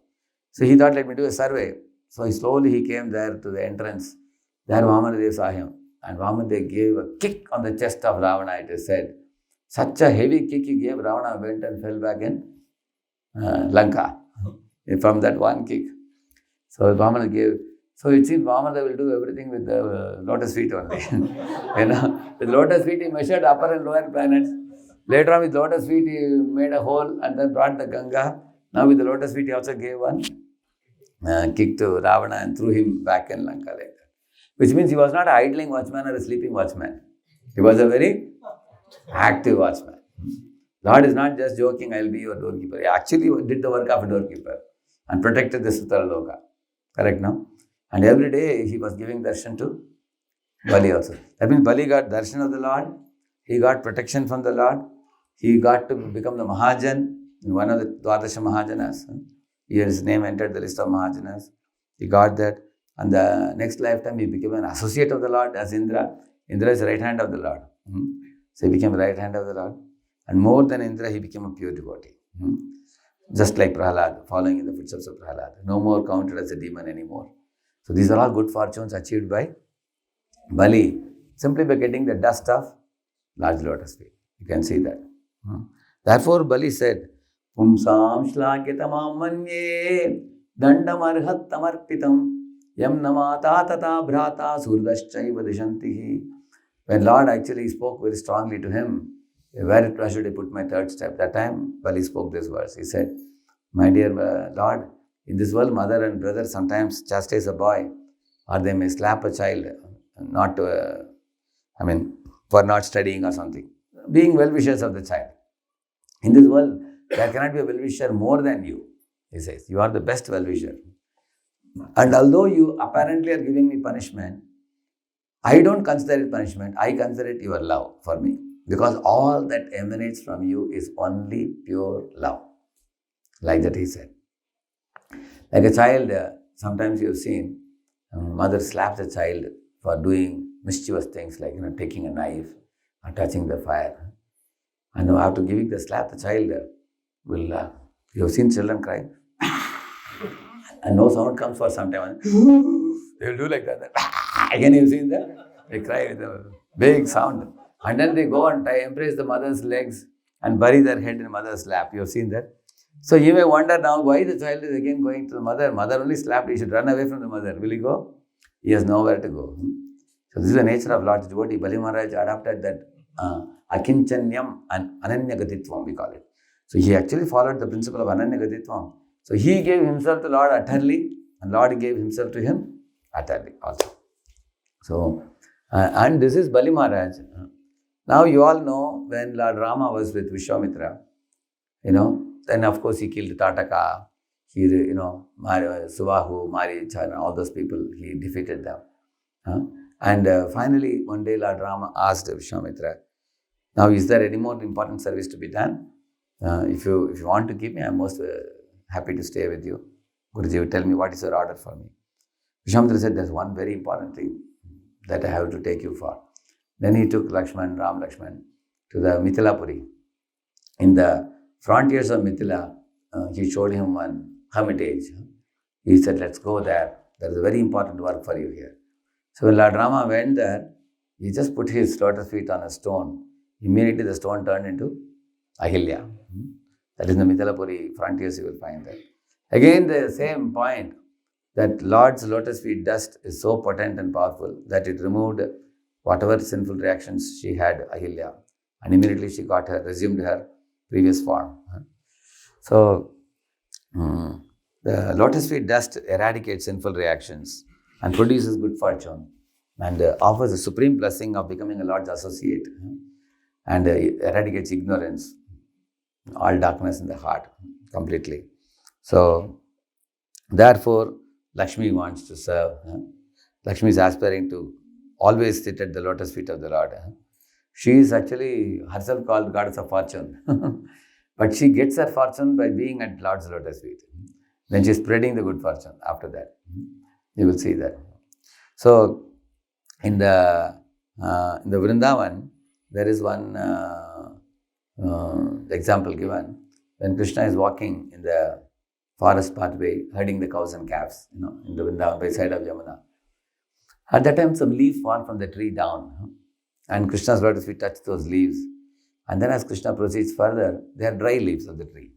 So he thought, let me do a survey. So he came there to the entrance. There Vamanadev saw him. And Vamanadev gave a kick on the chest of Ravana, it is said. Such a heavy kick he gave, Ravana went and fell back in Lanka from that one kick. So Vamana gave. So it seems Vamana will do everything with the lotus feet only. With lotus feet he measured upper and lower planets. Later on with lotus feet he made a hole and then brought the Ganga. Now with the lotus feet he also gave one kicked Ravana and threw him back in Lanka like that. Which means he was not an idling watchman or a sleeping watchman. He was a very active watchman. Lord is not just joking, I'll be your doorkeeper. He actually did the work of a doorkeeper and protected the Sutara Loka. Correct now? And every day he was giving darshan to Bali also. That means Bali got darshan of the Lord, he got protection from the Lord, he got to become the Mahajan, one of the Dwadasha Mahajanas. His name entered the list of Mahajanas. He got that. And the next lifetime he became an associate of the Lord as Indra. Indra is right hand of the Lord. So he became right hand of the Lord. And more than Indra, he became a pure devotee. Just like Prahlad, following in the footsteps of Prahlad. No more counted as a demon anymore. So these are all good fortunes achieved by Bali, simply by getting the dust of large lotus feet. You can see that. Therefore, Bali said, Pumsam shlagyatamam manye dandamarhat tamarpitam yam namata tata bhrata surdashchaiva dishantihi. When Lord actually spoke very strongly to him, where should I put my third step? That time, Bali spoke this verse. He said, my dear Lord, in this world, mother and brother sometimes chastise a boy, or they may slap a child, not for not studying or something. Being well-wishers of the child. In this world, there cannot be a well-wisher more than you, he says. You are the best well-wisher. And although you apparently are giving me punishment, I don't consider it punishment. I consider it your love for me. Because all that emanates from you is only pure love. Like that he said. Like a child, sometimes you've seen, mother slaps a child for doing mischievous things like taking a knife or touching the fire. And after giving the slap, the child will, you have seen children cry, and no sound comes for some time. They will do like that. Again, you've seen that? They cry with a big sound. And then they go and embrace the mother's legs and bury their head in mother's lap. You have seen that? So you may wonder now why the child is again going to the mother. Mother only slapped, he should run away from the mother. Will he go? He has nowhere to go. So this is the nature of Lord's devotee. Bali Maharaj adopted that akinchanyam and ananyagatitvam, we call it. So he actually followed the principle of ananyagatitvam. So he gave himself to Lord utterly, and Lord gave himself to him utterly also. So, and this is Bali Maharaj. Now you all know when Lord Rama was with Vishwamitra, then of course he killed Tataka, he, Subahu, Maricha, and all those people, he defeated them. And finally, one day Lord Rama asked Vishwamitra, now is there any more important service to be done? If you want to keep me, I am most happy to stay with you. Guruji, tell me what is your order for me. Vishwamitra said, there's one very important thing that I have to take you for. Then he took Ram Lakshman, to the Mithilapuri. In the frontiers of Mithila, he showed him one hermitage. He said, let's go there. There is a very important work for you here. So when Lord Rama went there, he just put his lotus feet on a stone. Immediately the stone turned into Ahilya. That is in the Mithilapuri frontiers you will find that. Again the same point, that Lord's lotus feet dust is so potent and powerful that it removed whatever sinful reactions she had, Ahilya. And immediately she resumed her previous form. So the lotus feet dust eradicates sinful reactions and produces good fortune and offers the supreme blessing of becoming a Lord's associate and eradicates ignorance, all darkness in the heart completely. So therefore, Lakshmi wants to serve. Lakshmi is aspiring to always sit at the lotus feet of the Lord. She is actually herself called goddess of fortune. But she gets her fortune by being at Lord's lotus feet. Then she is spreading the good fortune after that. You will see that. So, in the Vrindavan, there is one example given. When Krishna is walking in the forest pathway, herding the cows and calves, in the Vrindavan, by side of Yamuna. At that time, some leaves fall from the tree down, and Krishna's lotus feet touch those leaves. And then as Krishna proceeds further, they are dry leaves of the tree.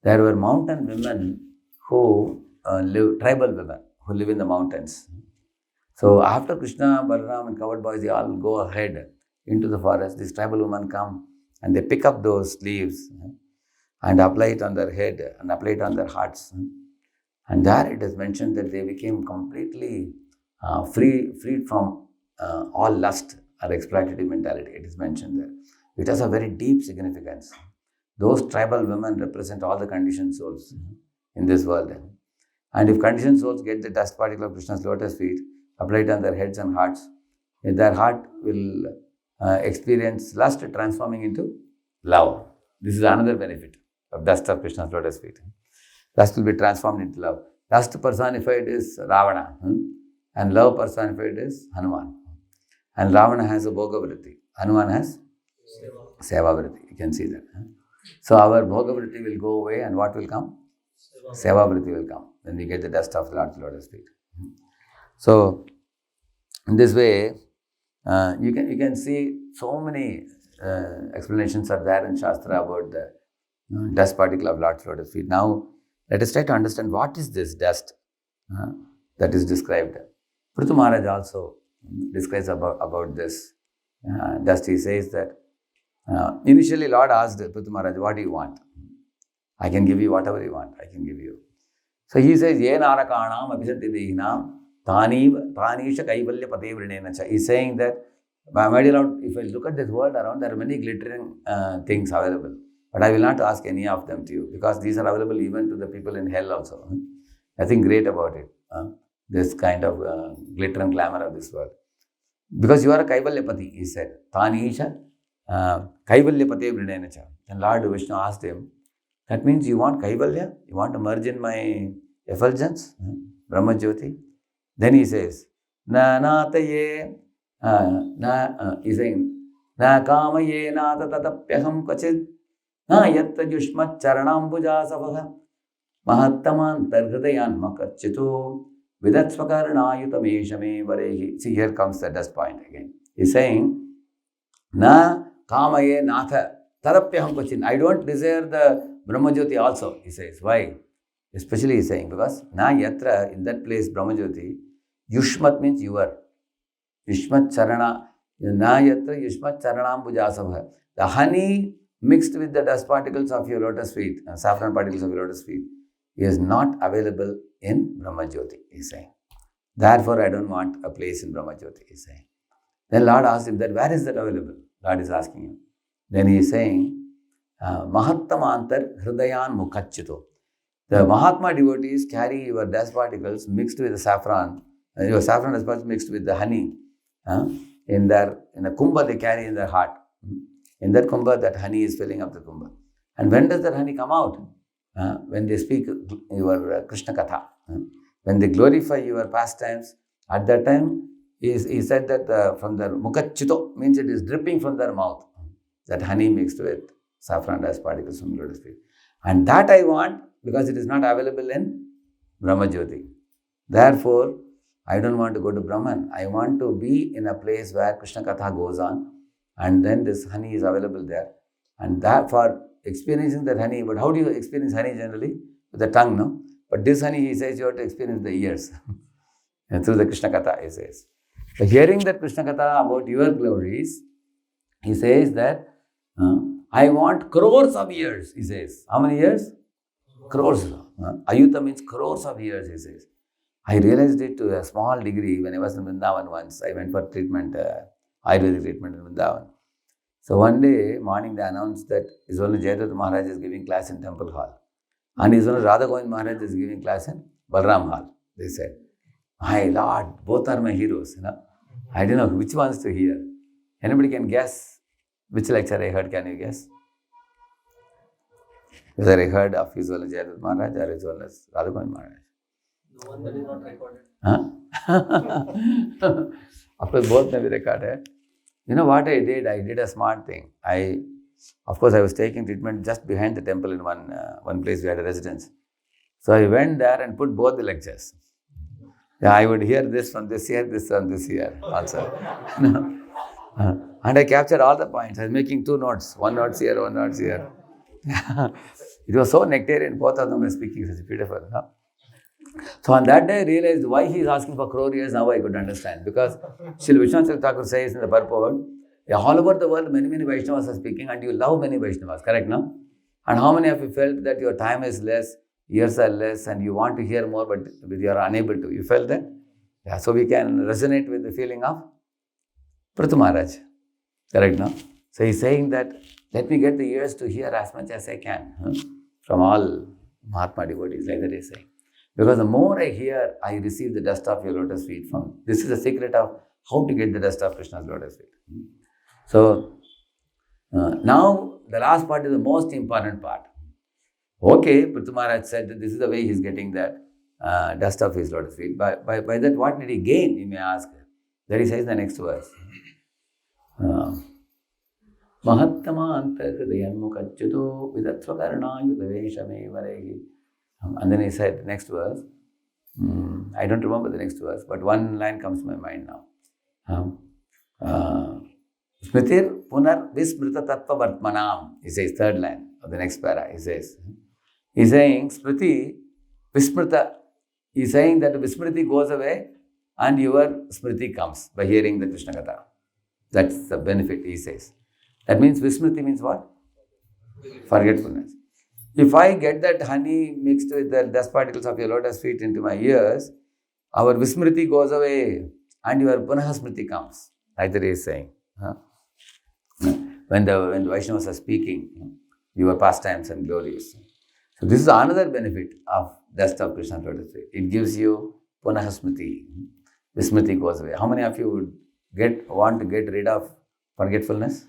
There were mountain women who tribal women who live in the mountains. So after Krishna, Balaram and covered boys, they all go ahead into the forest. These tribal women come and they pick up those leaves and apply it on their head and apply it on their hearts. And there it is mentioned that they became completely freed from all lust or exploitative mentality. It is mentioned there. It has a very deep significance. Those tribal women represent all the conditioned souls in this world. And if conditioned souls get the dust particle of Krishna's lotus feet, apply it on their heads and hearts, their heart will experience lust transforming into love. This is another benefit of dust of Krishna's lotus feet. Lust will be transformed into love. Lust personified is Ravana, and love personified is Hanuman. And Ravana has a Bhogavriti. Hanuman has Sevavriti. You can see that. So our Bhogavriti will go away, and what will come? Sevavriti will come when we get the dust of the Lord's lotus feet. So, in this way, you can see so many explanations are there in Shastra about the dust particle of Lord's lotus feet. Now, let us try to understand what is this dust that is described. Prithu Maharaj also describes about this dust. He says that initially Lord asked Prithu Maharaj, what do you want? I can give you whatever you want, I can give you. So he says, Ye narakanam abhisanti dehinam tanisha kaivalya pate vrinenacha. He's saying that, my dear Lord, if I look at this world around, there are many glittering things available. But I will not ask any of them to you, because these are available even to the people in hell also. Nothing great about it, this kind of glitter and glamour of this world. Because you are a Kaivalyapati, he said. Tanisha Kaivalyapate vrinenacha. And Lord Vishnu asked him, that means you want Kaivalya? You want to merge in my effulgence? Brahma Jyoti? Then he says, Na nataye, he's saying, Na kamaye nata tatapyaham kachid, Na yatta jushmat charanambuja savaha, Mahattaman tarhridayan makachito, Vidatsvakarnayutameshame varehi. See, here comes the dust point again. He's saying, Na kamaye natha tatapyaham kachin. I don't desire the Brahmajyoti also, he says. Why? Especially he's saying, because na yatra, in that place, Brahmajyoti, yushmat means you are. Yushmat charana, na yatra yushmat charanam bujasabha. The honey mixed with the dust particles of your lotus feet, saffron particles of your lotus feet, is not available in Brahmajyoti, he's saying. Therefore, I don't want a place in Brahmajyoti, he's saying. Then Lord asked him that, where is that available? Lord is asking him. Then he is saying, Mahattamantar hridayan mukhachito. The Mahatma devotees carry your dust particles mixed with the saffron, your saffron dust particles mixed with the honey. In a kumbha they carry in their heart. In that kumbha, that honey is filling up the kumbha. And when does that honey come out? When they speak your Krishna Katha. When they glorify your pastimes, at that time, he said that from their mukhachito means it is dripping from their mouth. That honey mixed with saffron dust particles from lotus feet. And that I want, because it is not available in Brahmajyoti. Therefore, I don't want to go to Brahman. I want to be in a place where Krishna Katha goes on, and then this honey is available there. And that for experiencing that honey, but how do you experience honey generally? With the tongue, no? But this honey, he says, you have to experience the ears. And through the Krishna Katha, he says. So hearing that Krishna Katha about your glories, he says that, I want crores of years, he says. How many years? Crores. Ayuta means crores of years, he says. I realized it to a small degree when I was in Vrindavan once. I went for treatment, Ayurvedic treatment in Vrindavan. So one day, morning, they announced that His Holiness Jayadratha Maharaj is giving class in Temple Hall. And His Holiness Radha Govind Maharaj is giving class in Balram Hall. They said, my Lord, both are my heroes. I don't know which ones to hear. Anybody can guess which lecture I heard? Can you guess? Whether I heard of His Holiness Jayadratha Maharaj or His Holiness Radha Govind Maharaj? The one that is not recorded. Of course, both may be recorded. You know what I did? I did a smart thing. Of course, I was taking treatment just behind the temple in one place we had a residence. So I went there and put both the lectures. Yeah, I would hear this from this year, this from this year also. And I captured all the points. I was making 2 notes. 1 note here, 1 note here. It was so nectarian. Both of them were speaking such beautiful. So on that day, I realized why he is asking for crore years. Now I could understand. Because Srila Vishwanath Thakur says in the purport, all over the world, many Vaishnavas are speaking, and you love many Vaishnavas. Correct, no? And how many of you felt that your time is less? ears are less and you want to hear more, but you are unable to. You felt that? Yeah, so we can resonate with the feeling of Prithu Maharaj. Correct, no? So he's saying that, let me get the ears to hear as much as I can from all Mahatma devotees, like that he's saying. Because the more I hear, I receive the dust of your lotus feet from. This is the secret of how to get the dust of Krishna's lotus feet. So, now the last part is the most important part. Okay, Prithu Maharaj said that this is the way he's getting that dust of his lotus feet. By that, what did he gain, you may ask? Then he says in the next verse. Mahattamantahridayanmukachyuto vidathvakarnayudaveshame varehi. And then he said, next verse. I don't remember the next verse, but one line comes to my mind now. Smritir punar vismrita tattva vartmanam. He says, third line of the next para. He's saying, Smriti, Vismrita. He's saying that Vismriti goes away and your Smriti comes by hearing the Krishna Katha. That's the benefit, he says. That means Vismriti means what? Forgetfulness. If I get that honey mixed with the dust particles of your lotus feet into my ears, our Vismriti goes away and your Punah Smriti comes. Like that he is saying. When the Vaishnavas are speaking, your pastimes and glories. So this is another benefit of dust of Krishna's lotus feet. It gives you Punah Smriti. Vismriti goes away. How many of you would want to get rid of forgetfulness?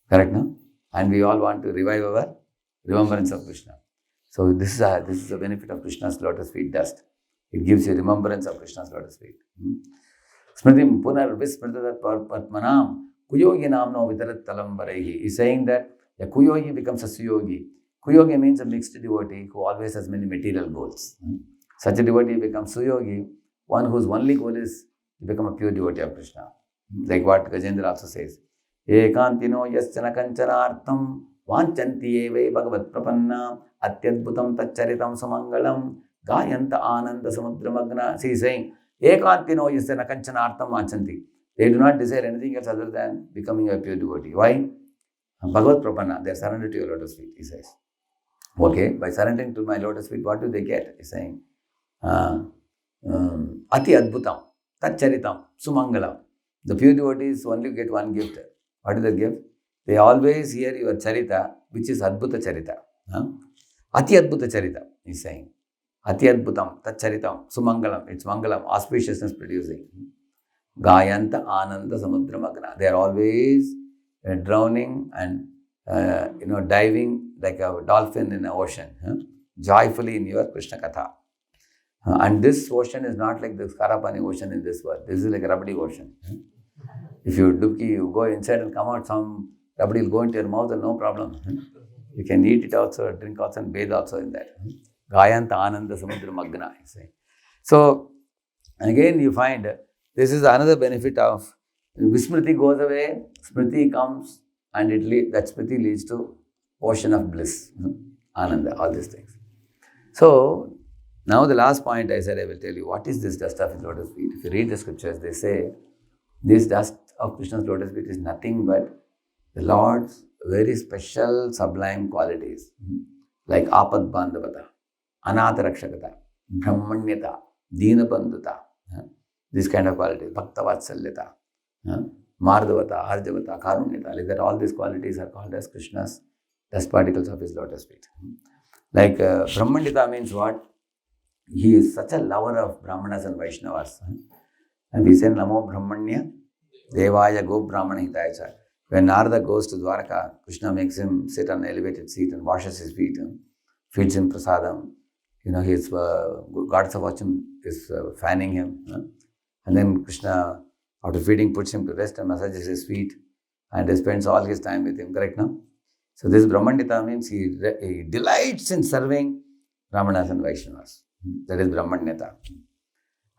Correct, no? And we all want to revive our remembrance of Krishna. So this is the benefit of Krishna's lotus feet dust. It gives you remembrance of Krishna's lotus feet. Smritim punar vismritatat patmanam kuyogi namno vitarat talam varehi. He's saying that a kuyogi becomes a suyogi. Kuyogi means a mixed devotee who always has many material goals. Such a devotee becomes suyogi, one whose only goal is to become a pure devotee of Krishna. Like what Gajendra also says. Ekantino yaschana kanchanartam vanchanti eve bhagavat prapanna atyadbhutam tacharitam samangalam gayanta ananda samudramagna. See, he's saying, Ekantino yaschana kanchanartam vanchanti. They do not desire anything else other than becoming a pure devotee. Why? Bhagavat prapanna. They are surrendered to your lotus feet, he says. Okay, by surrendering to my lotus feet, what do they get? He's saying, Ati adbhutam, tacharitam, sumangalam. The pure devotees only get one gift. What is the gift? They always hear your charita, which is adbhuta charita. Ati adbhuta charita, he's saying. Ati adbhutam, tacharitam, sumangalam. It's mangalam, auspiciousness producing. Gayanta ananda samudramagna. They are always drowning and diving like a dolphin in the ocean, joyfully in your Krishna Katha. And this ocean is not like the Karapani ocean in this world. This is like a rabdi ocean. If you dubki, you go inside and come out, some rabdi will go into your mouth and no problem. You can eat it also, drink also and bathe also in that. Gayanta ananda samudra magna, I say. So, again you find this is another benefit of Vismriti goes away, Smriti comes, and that Smriti leads to ocean of bliss, Ananda, all these things. So, now the last point I said I will tell you, what is this dust of his lotus feet? If you read the scriptures, they say, this dust of Krishna's lotus feet is nothing but the Lord's very special, sublime qualities, like Apad Bandhavata, Anatha Rakshakata, Brahmanyata, Dina Bandhuta, this kind of qualities, Bhakta Vatsalyata, Mardhavata, Arjavata, Karunyata, like that, all these qualities are called as Krishna's dust particles of his lotus feet. Like Brahmanyata means what? He is such a lover of Brahmanas and Vaishnavas. And we say Namo Brahmanya Devaya Go Brahmana Hitaya. When Narada goes to Dwaraka, Krishna makes him sit on an elevated seat and washes his feet, feeds him prasadam. His goddess of fortune is fanning him. And then Krishna, after feeding, puts him to rest and massages his feet and spends all his time with him. Correct, no? So this Brahmanyata means he delights in serving Brahmanas and Vaishnavas. That is Brahmanyata.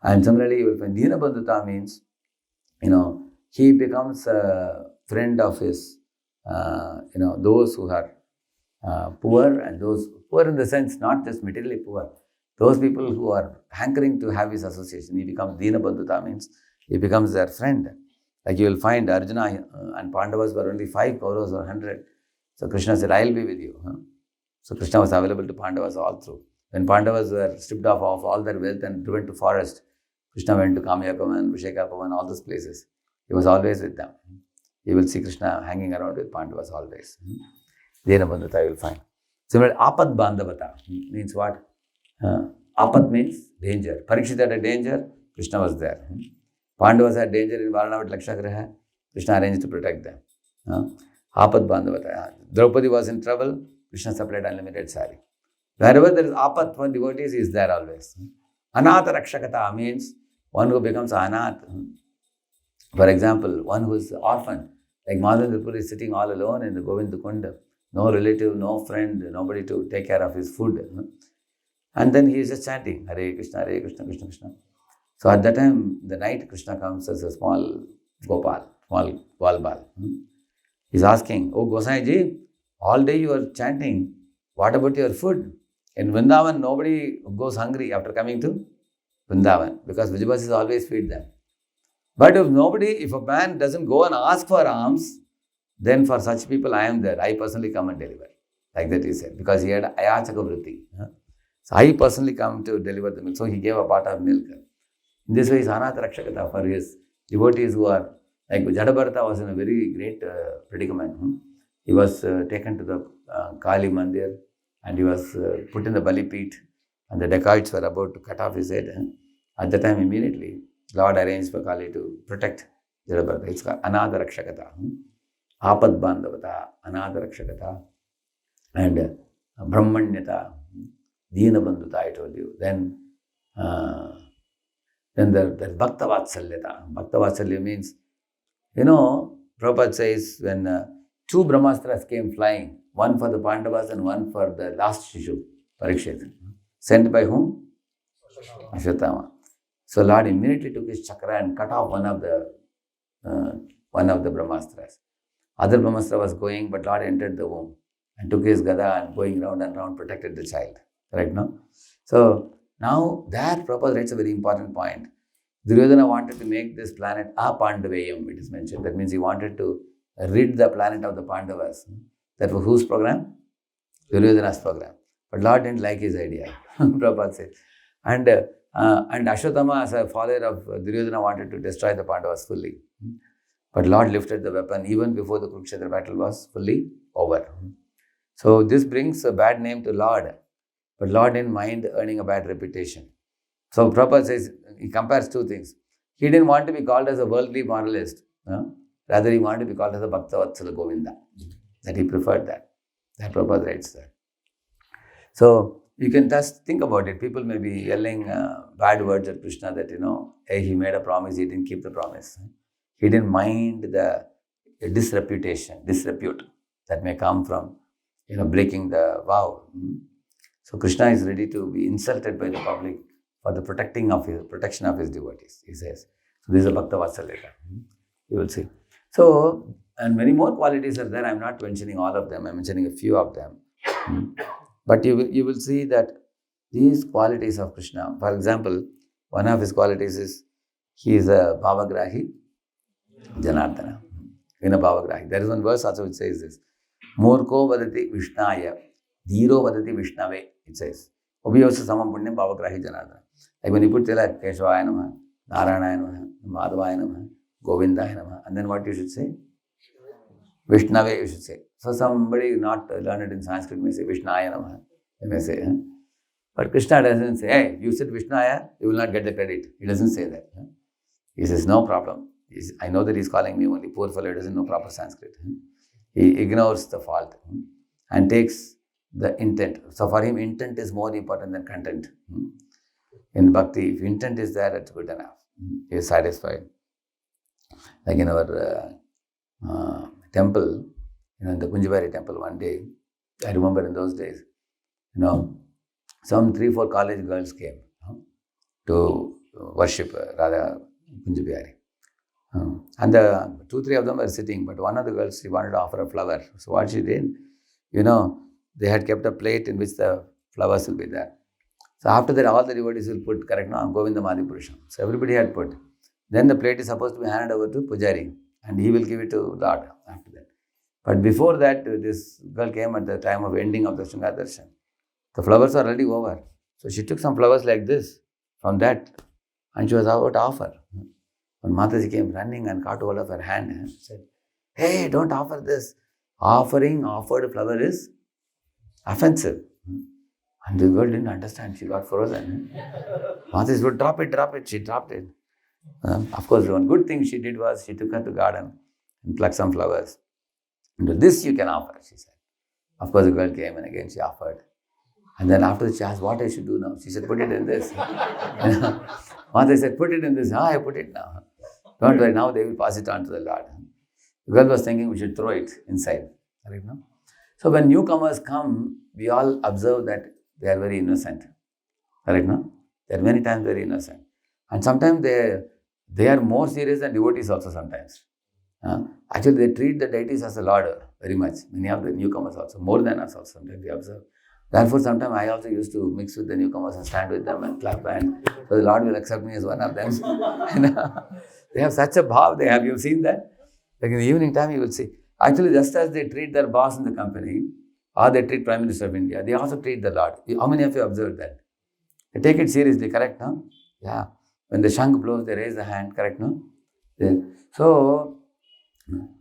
And similarly, you will find Dina Bandhuta means, he becomes a friend of his, those who are poor, and those poor in the sense not just materially poor, those people who are hankering to have his association. He becomes Dina Bandhuta means he becomes their friend. Like you will find Arjuna and Pandavas were only 5 Kauravas or 100. So Krishna said, I will be with you. So Krishna was available to Pandavas all through. When Pandavas were stripped off all their wealth and driven to forest, Krishna went to Kamyapavan, Vishekapavan, all those places. He was always with them. You will see Krishna hanging around with Pandavas always. Dena Bandhata you will find. Similarly, Apad Bandhavata means what? Apat means danger. Parikshit had a danger, Krishna was there. Pandavas had danger in Varanavat Lakshagraha, Krishna arranged to protect them. Apat Bandhavata. Draupadi was in trouble, Krishna supplied unlimited sari. Wherever there is apat for devotees, he is there always. Anatha Rakshakata means one who becomes anath. For example, one who is orphan, like Madhavendra is sitting all alone in the Govinda Kunda. No relative, no friend, nobody to take care of his food. And then he is just chanting, Hare Krishna, Krishna Krishna. So at that time, the night Krishna comes as a small Gopal, small Valbal. He's asking, oh Gosai ji, all day you are chanting, what about your food? In Vrindavan, nobody goes hungry after coming to Vrindavan because Vijayabasis always feed them. But if a man doesn't go and ask for alms, then for such people I am there. I personally come and deliver. Like that he said, because he had Ayachaka Vritti. So I personally come to deliver the milk. So he gave a pot of milk. In this way, he is Anatha Rakshakata for his devotees who are, like Jadabharata was in a very great predicament. He was taken to the Kali Mandir and he was put in the Bali Peeth and the dacoits were about to cut off his head. At the time, immediately, Lord arranged for Kali to protect Jadabharata. It's called Anatha Rakshakata. Apad Bandhavata, Anatha Rakshakata, and Brahmanyata, Dina Bandhuta, I told you. Then there's Bhakta Vatsalyata. Bhakta Vatsalya means, Prabhupada says when two Brahmastras came flying, one for the Pandavas and one for the last Shishu, Parikshit. Sent by whom? Ashwatthama. So Lord immediately took his chakra and cut off one of the Brahmastras. Other Brahmastra was going, but Lord entered the womb and took his gada and going round and round protected the child. Correct, no? So now there Prabhupada writes a very important point. Duryodhana wanted to make this planet apandavayam, it is mentioned. That means he wanted to rid the planet of the Pandavas. That was whose program? Duryodhana's program. But Lord didn't like his idea, Prabhupada said. And Ashwatthama, as a follower of Duryodhana, wanted to destroy the Pandavas fully. But Lord lifted the weapon even before the Kurukshetra battle was fully over. So this brings a bad name to Lord. But Lord didn't mind earning a bad reputation. So Prabhupada says, he compares two things. He didn't want to be called as a worldly moralist. Rather, he wanted to be called as a Bhakta Vatsala Govinda. That he preferred that. That Prabhupada writes there. So you can just think about it. People may be yelling bad words at Krishna that, hey, he made a promise, he didn't keep the promise. He didn't mind the disrepute that may come from, breaking the vow. So Krishna is ready to be insulted by the public for the protection of his devotees, he says. So this is a Bhakta Vatsalyata. You will see. So, and many more qualities are there. I'm not mentioning all of them. I'm mentioning a few of them. But you will see that these qualities of Krishna, for example, one of his qualities is he is a Bhavagrahi Janardana. In a Bhavagrahi. There is one verse also which says this. Murko vadati Vishnaya, Dhiro vadati Vishnave, it says. Obhiyavasa samam punyam Bhavagrahi Janardana. Like when you put like Keshvaya Namaha, Narayana Namaha, Madhavaya Namaha, Govindaya Namaha, and then what you should say? Vishnave you should say. So somebody not learned in Sanskrit may say Vishnaya Namaha. They may say. But Krishna doesn't say, hey, you said Vishnaya, you will not get the credit. He doesn't say that. He says, no problem. I know that he's calling me only poor fellow, he doesn't know proper Sanskrit. He ignores the fault and takes the intent. So for him, intent is more important than content. In Bhakti, if intent is there, it's good enough. He is satisfied. Like in our temple, in the Kunjabari temple one day, I remember in those days, some 3-4 college girls came to worship Radha Kunjabari. And the 2-3 of them were sitting, but one of the girls, she wanted to offer a flower. So what she did, they had kept a plate in which the flowers will be there. So after that, all the devotees will put, correct now, Govinda Madi Purusham. So everybody had put. Then the plate is supposed to be handed over to Pujari and he will give it to Lord after that. But before that, this girl came at the time of ending of the Shringar Darshan. The flowers are already over. So she took some flowers like this from that, and she was about to offer. When Mataji came running and caught hold of her hand and said, "Hey, don't offer this. Offering offered flower is offensive." And the girl didn't understand. She got frozen. Mataji said, "Drop it, drop it." She dropped it. Of course, one good thing she did was she took her to garden and plucked some flowers. "And this you can offer," she said. Of course, the girl came and again she offered. And then after she asked what I should do now. She said, "Put it in this." Mataji said, "Put it in this." "Ah, I put it now." "Don't worry, now they will pass it on to the Lord." The girl was thinking we should throw it inside. Correct, no? So when newcomers come, we all observe that they are very innocent. Correct, no? They are many times very innocent. And sometimes they are more serious than devotees also sometimes. Actually, they treat the deities as a Lord very much. Many of the newcomers also, more than us also, sometimes we observe. Therefore, sometimes I also used to mix with the newcomers and stand with them and clap, and so the Lord will accept me as one of them. They have such a bhav, they have. You've seen that? Like in the evening time, you will see. Actually, just as they treat their boss in the company, or they treat Prime Minister of India, they also treat the Lord. How many of you observed that? They take it seriously, correct, no? Yeah. When the shank blows, they raise the hand, correct, no? So,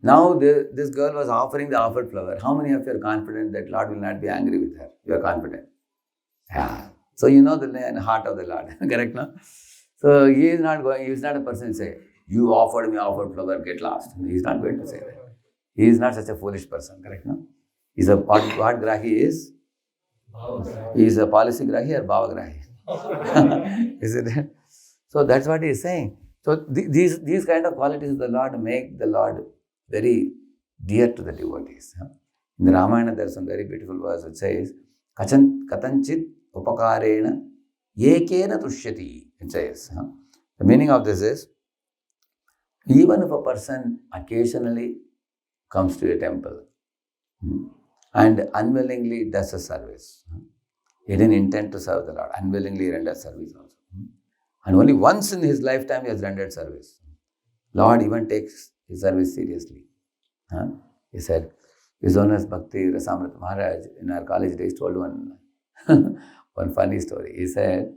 now this girl was offering the offered flower. How many of you are confident that Lord will not be angry with her? You are confident. Yeah. So you know the heart of the Lord. Correct, no? So he is not a person who say, "You offered me offered flower, get lost." He is not going to say that. He is not such a foolish person. Correct, no? He's a what grahi is? He is a policy grahi or bhava grahi? Is it? So that's what he is saying. So these kind of qualities of the Lord make the Lord very dear to the devotees. In the Ramayana, there is some very beautiful verse which says, "Katanchit upakarena yekena tushyati." It says. The meaning of this is, even if a person occasionally comes to a temple and unwillingly does a service, he didn't intend to serve the Lord, unwillingly renders service also. And only once in his lifetime he has rendered service. Lord even takes his service seriously. He said, His Holiness Bhakti Rasamrita Maharaj in our college days told one funny story. He said,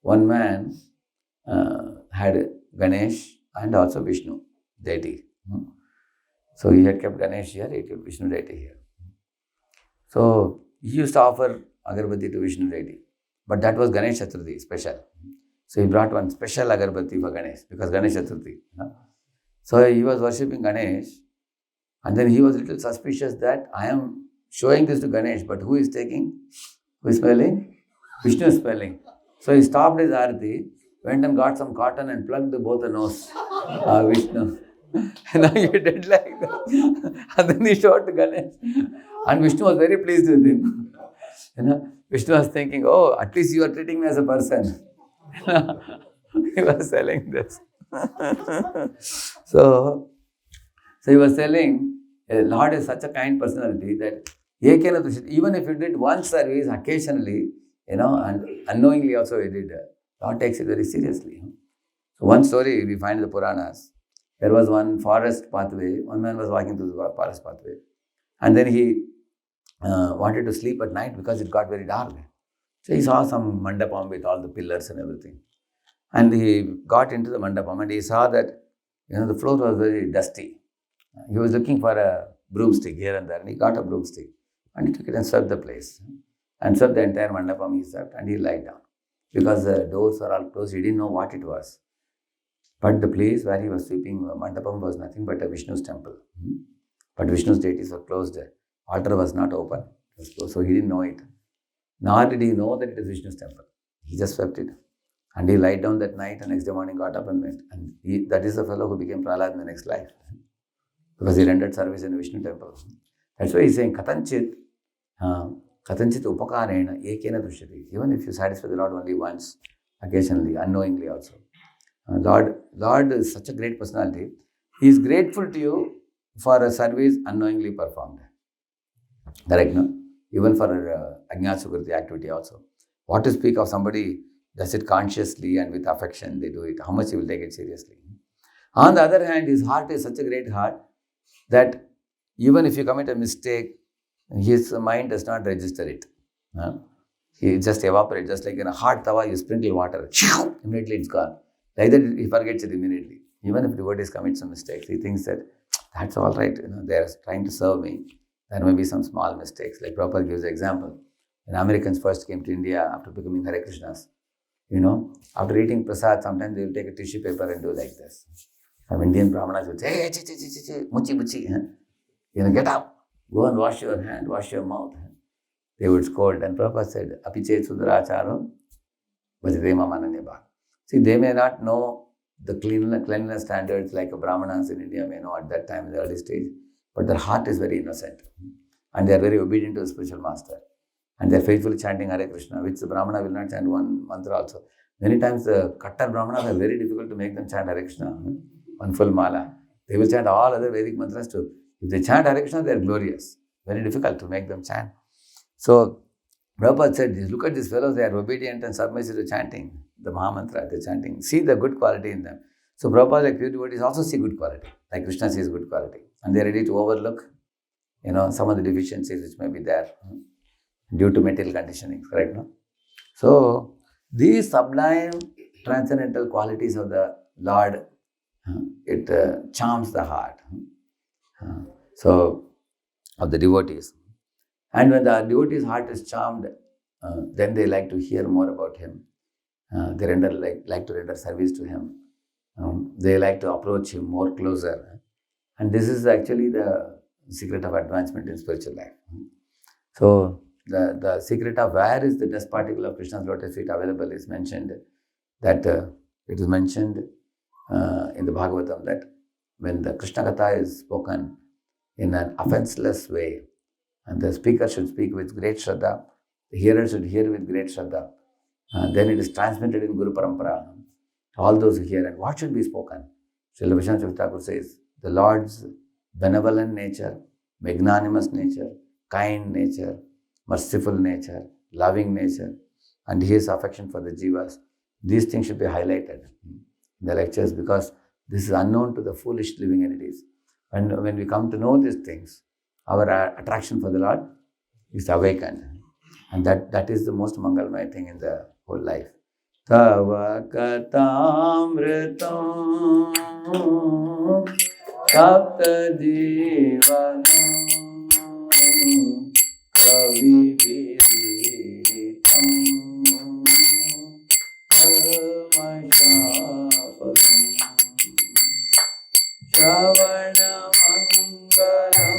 one man had Ganesh and also Vishnu deity. So he had kept Ganesh here, he kept Vishnu deity here. So he used to offer agarbatti to Vishnu deity. But that was Ganesh Chaturthi, special. So he brought one special agarbatti for Ganesh, because Ganesh Chaturthi. So he was worshipping Ganesh, and then he was a little suspicious that I am showing this to Ganesh, but who is taking? Who is smelling? Vishnu is smelling. So he stopped his arati, went and got some cotton and plugged both the nose. Vishnu. And he did like that. And then he showed to Ganesh. And Vishnu was very pleased with him. Vishnu was thinking, "Oh, at least you are treating me as a person." He was selling this. So he was telling, Lord is such a kind personality that even if you did one service occasionally, and unknowingly also he did, Lord takes it very seriously. So one story we find in the Puranas, there was one forest pathway, one man was walking through the forest pathway, and then he wanted to sleep at night because it got very dark. So he saw some mandapam with all the pillars and everything. And he got into the mandapam and he saw that the floor was very dusty. He was looking for a broomstick here and there, and he got a broomstick and he took it and swept the place. And swept the entire mandapam he swept, and he lied down. Because the doors were all closed, he didn't know what it was. But the place where he was sweeping mandapam was nothing but a Vishnu's temple. But Vishnu's deities were closed. Altar was not open. It was closed, so he didn't know it. Nor did he know that it is Vishnu's temple. He just swept it. And he lied down that night, and next day morning got up and went. And that is the fellow who became Prahlad in the next life. Because he rendered service in the Vishnu temple. That's why he's saying, Katanchit upakarena ekena dushyati. Even if you satisfy the Lord only once, occasionally, unknowingly also. Lord is such a great personality. He is grateful to you for a service unknowingly performed. Correct, no? Even for Ajnat Sukriti activity also. What to speak of somebody does it consciously and with affection, they do it. How much he will take it seriously. On the other hand, his heart is such a great heart that even if you commit a mistake, his mind does not register it. He just evaporates, just like in a hot tawa, you sprinkle water, immediately it's gone. Like that, he forgets it immediately. Even if devotees commit some mistakes, he thinks that that's all right, they are trying to serve me. There may be some small mistakes. Like Prabhupada gives an example. When Americans first came to India after becoming Hare Krishnas, after eating prasad, sometimes they will take a tissue paper and do like this. Some Indian Brahmanas will say, hey, muchi, muchi, get up, go and wash your hand, wash your mouth. They would scold. And Prabhupada said, Apiche Sudaracharo Vajadema Mananyabha. See, they may not know the cleanliness standards like a Brahmanas in India may know at that time in the early stage, but their heart is very innocent. And they are very obedient to the spiritual master. And they are faithfully chanting Hare Krishna, which the Brahmana will not chant one mantra also. Many times the Kattar Brahmanas are very difficult to make them chant Hare Krishna, one full mala. They will chant all other Vedic mantras too. If they chant Hare Krishna, they are glorious. Very difficult to make them chant. So, Prabhupada said, look at these fellows, they are obedient and submissive to chanting the Maha Mantra, they are chanting. See the good quality in them. So, Prabhupada, like pure devotees, also see good quality. Like Krishna sees good quality. And they are ready to overlook, some of the deficiencies which may be there due to material conditioning, correct, no? So, these sublime transcendental qualities of the Lord, it charms the heart. So, of the devotees. And when the devotee's heart is charmed, then they like to hear more about him. They like to render service to him. They like to approach him more closer. And this is actually the secret of advancement in spiritual life. So, the secret of where is the dust particle of Krishna's lotus feet available is mentioned. That it is mentioned in the Bhagavatam that when the Krishna Katha is spoken in an offenseless way, and the speaker should speak with great Shraddha, the hearer should hear with great Shraddha, then it is transmitted in Guru Parampara. All those who hear, and what should be spoken? Srila Vishwanath Thakur says, the Lord's benevolent nature, magnanimous nature, kind nature, merciful nature, loving nature, and his affection for the jivas. These things should be highlighted in the lectures because this is unknown to the foolish living entities. And when we come to know these things, our attraction for the Lord is awakened. And that is the most mangalmaya thing in the whole life. Tava katamritam tapta jivanam kavi vidiritam kalmashapakam Shravana Mangalam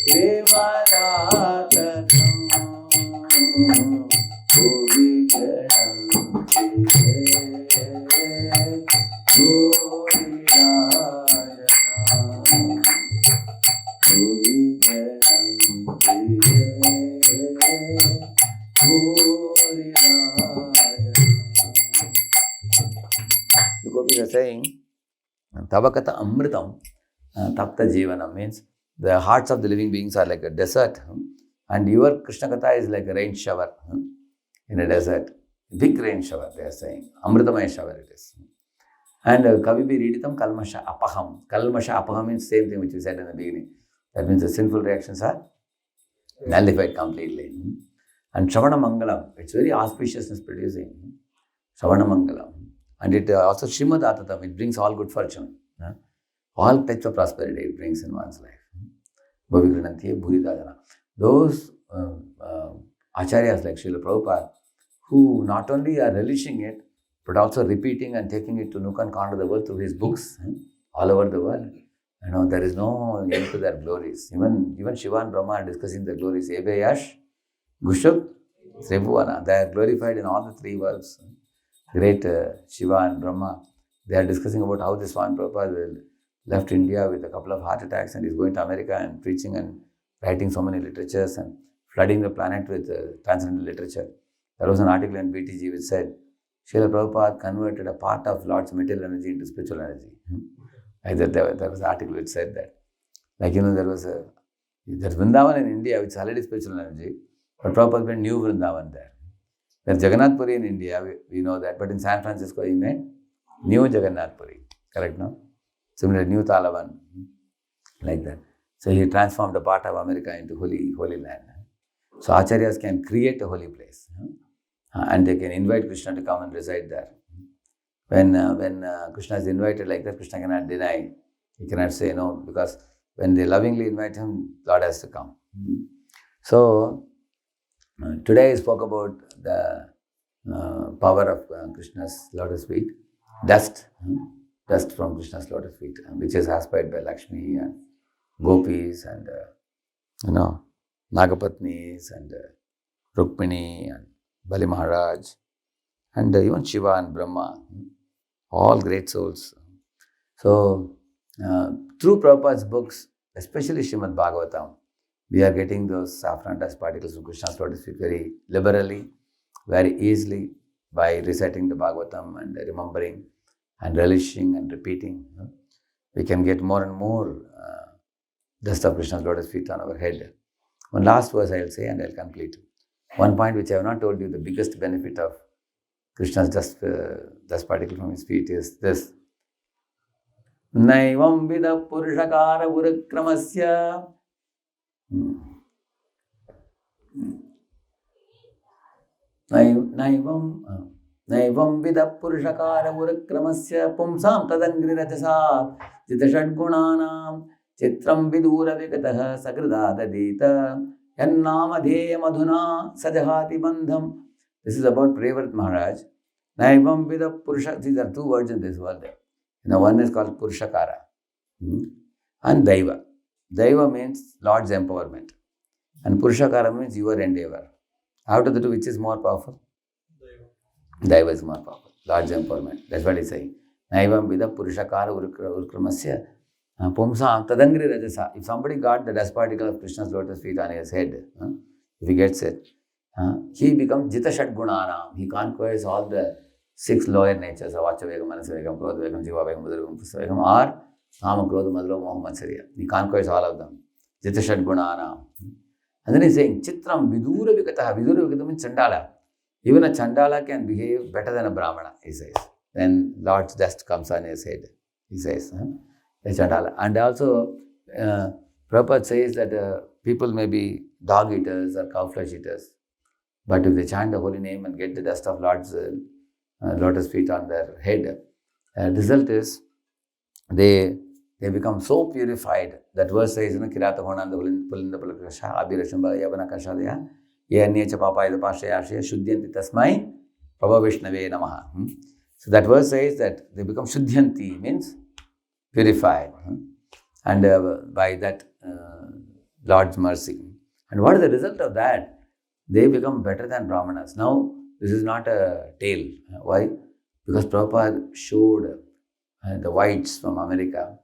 Devadatam The gopis are saying, Tavakata Amritam Tapta Jivanam means the hearts of the living beings are like a desert, and your Krishna Katha is like a rain shower in a desert. Big rain shower, they are saying. Amritamaya shower it is. And Kavibi Riditam Kalmasha Apaham. Kalmasha Apaham means same thing which we said in the beginning. That means the sinful reactions are nullified completely. And Shravana Mangalam, it's very auspiciousness producing. Shravana Mangalam. And it also Srimad Atatam, it brings all good fortune. All types of prosperity it brings in one's life. Bhavikrinantiye Bhuridajana. Those acharyas like Srila Prabhupada, who not only are relishing it, but also repeating and taking it to nook and corner of the world through his books, all over the world. There is no end to their glories. Even Shiva and Brahma are discussing their glories. Ebe Yash, Gushuk, Sribhuvana. They are glorified in all the three worlds. Great Shiva and Brahma. They are discussing about how this Swami Prabhupada left India with a couple of heart attacks and is going to America and preaching and writing so many literatures and flooding the planet with transcendental literature. There was an article in BTG which said, Srila Prabhupada converted a part of Lord's material energy into spiritual energy. There was an article which said that. There's Vrindavan in India which is already spiritual energy, but Prabhupada made new Vrindavan there. There's Jagannath Puri in India, we know that, but in San Francisco he made new Jagannath Puri. Correct, no? Similarly, new Talavan. like that. So he transformed a part of America into holy land. So acharyas can create a holy place, and they can invite Krishna to come and reside there. When Krishna is invited like that, Krishna cannot deny. He cannot say no, because when they lovingly invite him, Lord has to come. So today I spoke about the power of Krishna's lotus feet, dust from Krishna's lotus feet, which is aspired by Lakshmi and gopis and Nagapatnis and Rukmini and Bali Maharaj and even Shiva and Brahma, all great souls. So through Prabhupada's books, especially Srimad Bhagavatam, we are getting those saffron dust particles from Krishna's lotus feet very liberally, very easily, by reciting the Bhagavatam and remembering and relishing and repeating. We can get more and more dust of Krishna's lotus feet on our head. One last verse I will say and I will complete. One point which I have not told you, the biggest benefit of Krishna's dust particle from his feet is this. Naivam vida purushakara urakramasya. Naivam vida purushakara urakramasya pumsam tadangri rajasa jitashadgunanam chitram vidura vikataha sakridadadita yannamadheya madhuna sajahati bandham. This is about Prevarth Maharaj. Naivam vida purusha. These are two words in this word. One is called Purushakara and Daiva. Daiva means Lord's empowerment, and Purushakara means your endeavor. Out of the two, which is more powerful? Daiva is more powerful. Lord's empowerment. That's what he's saying. Naivam vida Purushakara urkramasya pumsam tadangri rajasa. If somebody got the dust particle of Krishna's lotus feet on his head, if he gets it, he becomes Jita Shadgunanam. He conquers all the 6 lower natures of Vachavegam, Manasavegam, Krodhavegam, Jivavegam, Buddhavegam, Pusavegam, or Kama, Krodha, Madhava, Moha, Matsarya. He conquers all of them. Jita Shadgunanam. And then he's saying, Chitram Vidura Vikataha. Vidura Vikataha means Chandala. Even a Chandala can behave better than a Brahmana, he says. When Lord's dust comes on his head, he says, a Chandala. And also, Prabhupada says that people may be dog eaters or cow flesh eaters, but if they chant the holy name and get the dust of Lord's lotus feet on their head, the result is they become so purified. That verse says, Kirata Honanda Pulinda Pulakasha, Abhirashamba Yavana Kashadaya, Yenecha Papa Ida Pashayashya, Shuddhyanti Tasmai, Prabha Vishnave Namaha. So that verse says that they become Shuddhyanti, means purified. And by that Lord's mercy. And what is the result of that? They become better than Brahmanas. Now, this is not a tale. Why? Because Prabhupada showed the whites from America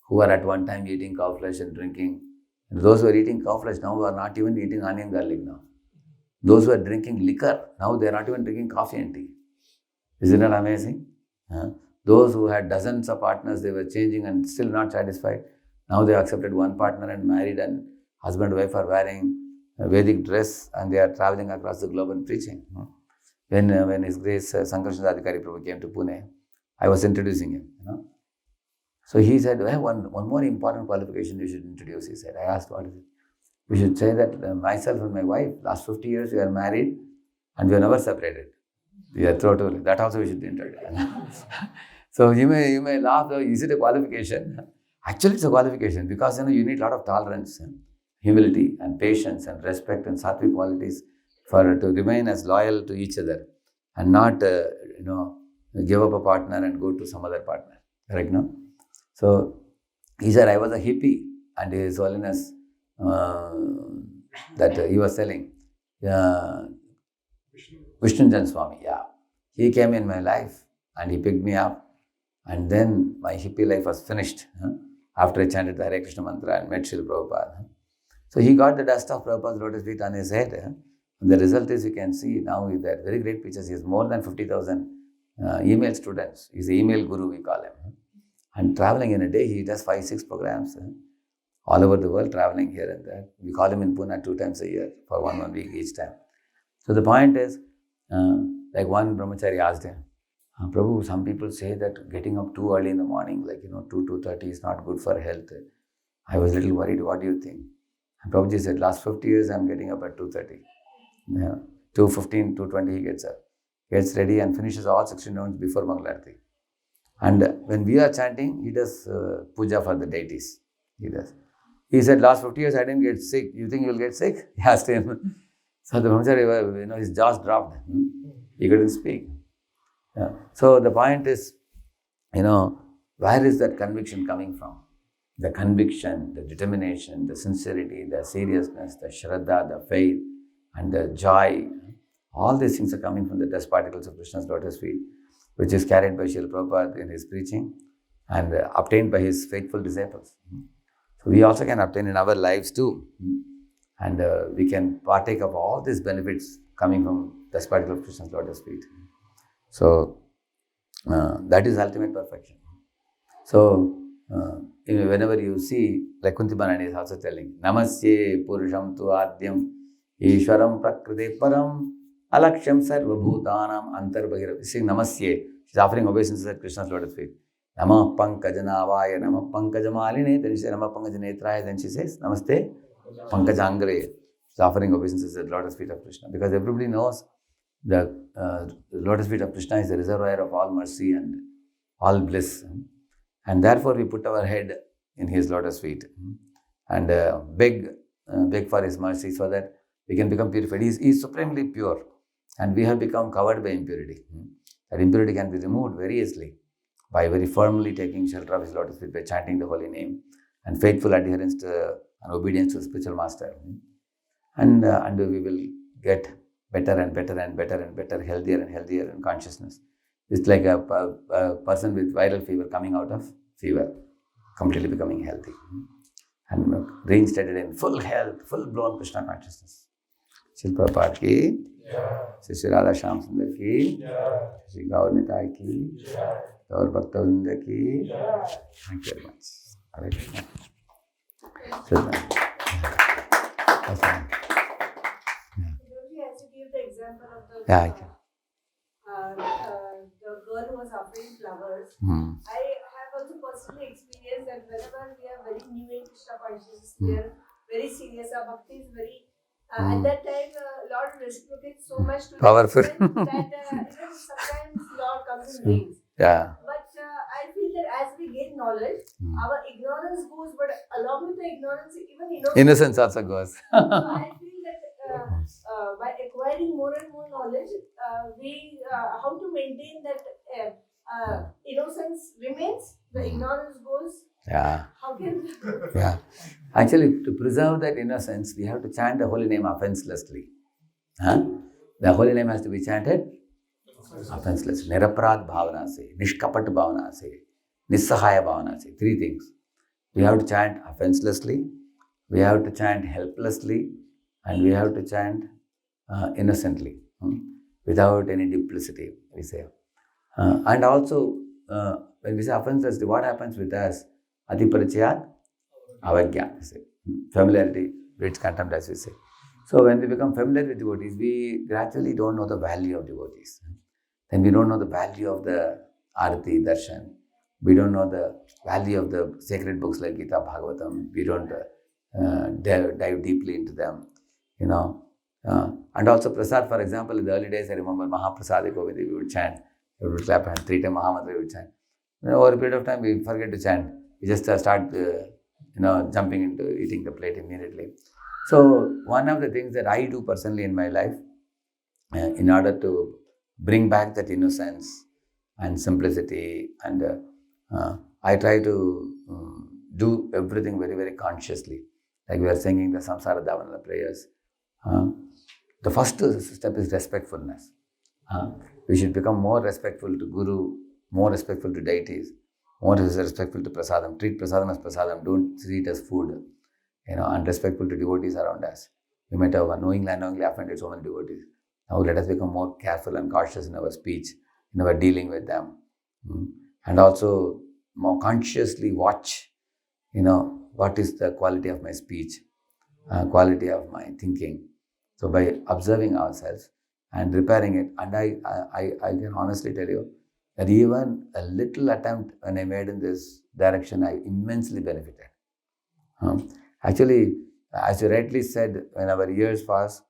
who were at one time eating cow flesh and drinking. And those who are eating cow flesh now are not even eating onion garlic now. Those who are drinking liquor, now they are not even drinking coffee and tea. Isn't that amazing? Those who had dozens of partners, they were changing and still not satisfied. Now they have accepted one partner and married, and husband and wife are wearing a Vedic dress and they are traveling across the globe and preaching. When His Grace Sankarshan Adhikari Prabhu came to Pune, I was introducing him. So he said, one more important qualification you should introduce. He said, I asked, what is it? We should say that myself and my wife, last 50 years we are married and we are never separated. We are totally, that also we should introduce. So you may laugh, is it a qualification? Actually it's a qualification, because you need a lot of tolerance, humility and patience and respect and sattvic qualities to remain as loyal to each other and not give up a partner and go to some other partner. Correct, no? So he said, I was a hippie, and His Holiness that he was selling, Vishnunjan Swami, he came in my life and he picked me up, and then my hippie life was finished after I chanted the Hare Krishna mantra and met Srila Prabhupada. So he got the dust of Prabhupada's lotus feet on his head. And the result is, you can see now with that very great pictures. He has more than 50,000 email students. He's the email guru, we call him. And traveling in a day, he does 5-6 programs all over the world, traveling here and there. We call him in Pune 2 times a year for one week each time. So the point is, like one brahmachari asked him, Prabhu, some people say that getting up too early in the morning, like 2:30 is not good for health. I was a little worried, what do you think? And Prabhuji said, last 50 years I'm getting up at 2:30. Yeah. 2:15, 2:20 he gets up. Gets ready and finishes all 16 rounds before Mangalarti. And when we are chanting, he does puja for the deities. He does. He said, last 50 years I didn't get sick. You think you'll get sick? He asked him. So the Brahmachari, his jaws dropped. He couldn't speak. Yeah. So the point is, where is that conviction coming from? The conviction, the determination, the sincerity, the seriousness, the shraddha, the faith, and the joy. All these things are coming from the dust particles of Krishna's lotus feet, which is carried by Srila Prabhupada in his preaching and obtained by his faithful disciples. So we also can obtain in our lives too. And we can partake of all these benefits coming from dust particle of Krishna's lotus feet. So that is ultimate perfection. So whenever you see, like Kunti Banani is also telling, Namasye Purusham tu Adyam Ishwaram Prakriti Param Alaksham Sarva Bhutanam Antar Bhagirav. She's saying Namasye. She's offering obeisances at Krishna's lotus feet. Namah Pankajanavaya, Namah Pankajamaline. Then she says Namah Pankajanetraya. Then she says Namaste Pankajangre. She's offering obeisances at the lotus feet of Krishna. Because everybody knows the lotus feet of Krishna is the reservoir of all mercy and all bliss. And therefore we put our head in his lotus feet and beg for his mercy so that we can become purified. He is supremely pure and we have become covered by impurity. That impurity can be removed very easily by very firmly taking shelter of his lotus feet, by chanting the holy name and faithful adherence to and obedience to the spiritual master. And we will get better and better and better and better, healthier and healthier in consciousness. It's like a person with viral fever coming out of fever, completely becoming healthy and reinstated in full health, full-blown Krishna consciousness. Shri Prabhupada ki, Shri Radheshyam Sundar ki, Shri Gaur Nitai ki, Gaur Bhakta-vrinda ki. Thank you very much. Hare Krishna. As you give the example of the Yeah, I can. The girl who was offering flowers, I have also personally experienced that whenever we are very new in Krishna consciousness, we are very serious. Our bhakti is very at that time, Lord reciprocates so much to Powerful. that sometimes Lord comes in waves. Yeah. But I feel that as we gain knowledge, our ignorance goes, but along with the ignorance, even Innocence also goes. So I feel that by acquiring more and more knowledge, we how to maintain that innocence remains, the ignorance goes. Yeah. How can? Yeah. Actually, to preserve that innocence, we have to chant the holy name offenselessly. The holy name has to be chanted offenselessly. Niraprad bhavana se, nishkapat bhavana se, nissahaya bhavana se. 3 things. We have to chant offenselessly, we have to chant helplessly, and we have to chant innocently, without any duplicity, we say. And also, when we say offenselessly, what happens with us? Ati paricayat avagya, we say. Familiarity breeds contempt, as we say. So when we become familiar with devotees, we gradually don't know the value of devotees. Then we don't know the value of the arati, darshan. We don't know the value of the sacred books like Gita, Bhagavatam. We don't dive deeply into them, And also prasad, for example, in the early days, I remember Mahaprasadi Govindi, we would chant. We would clap hands, 3 times Mahamantra we would chant. Over a period of time, we forget to chant. We just start, jumping into eating the plate immediately. So one of the things that I do personally in my life, in order to bring back that innocence and simplicity, and I try to do everything very, very consciously. Like we are singing the Samsara Dhavanala prayers. The first step is respectfulness. We should become more respectful to Guru, more respectful to deities, more respectful to prasadam. Treat prasadam as prasadam. Don't treat it as food. And respectful to devotees around us. We might have unknowingly offended so many devotees. Now let us become more careful and cautious in our speech, in our dealing with them. And also more consciously watch, what is the quality of my speech, quality of my thinking. So by observing ourselves and repairing it, and I can honestly tell you that even a little attempt when I made in this direction, I immensely benefited. Actually, as you rightly said, when our years pass,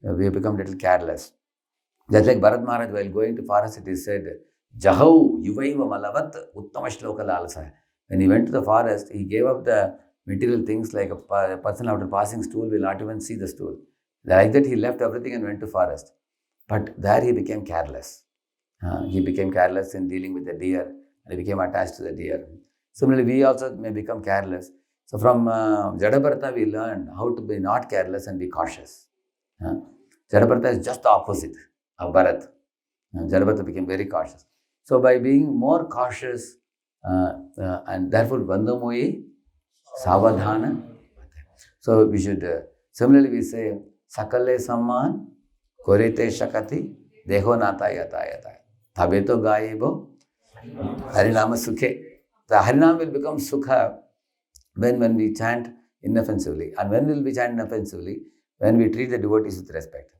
we have become little careless. Just like Bharat Maharaj, while going to forest, it is said, Jahau yuvaiva malavat uttama shloka lalasa. When he went to the forest, he gave up the material things like a person after passing stool will not even see the stool. Like that, he left everything and went to forest. But there he became careless. He became careless in dealing with the deer, and he became attached to the deer. Similarly, we also may become careless. So from Jadabharata, we learned how to be not careless and be cautious. Jadabharata is just the opposite of Bharat. Jadabharata became very cautious. So by being more cautious, and therefore Vandamoyi Savadhana. So we should, similarly we say, Sakale Samman, Korite Shakati, Deho Nata Yata Yata. Tabeto Gaibo, Harinama Sukhe. The Harinam will become Sukha when we chant inoffensively. And when will we chant inoffensively? When we treat the devotees with respect.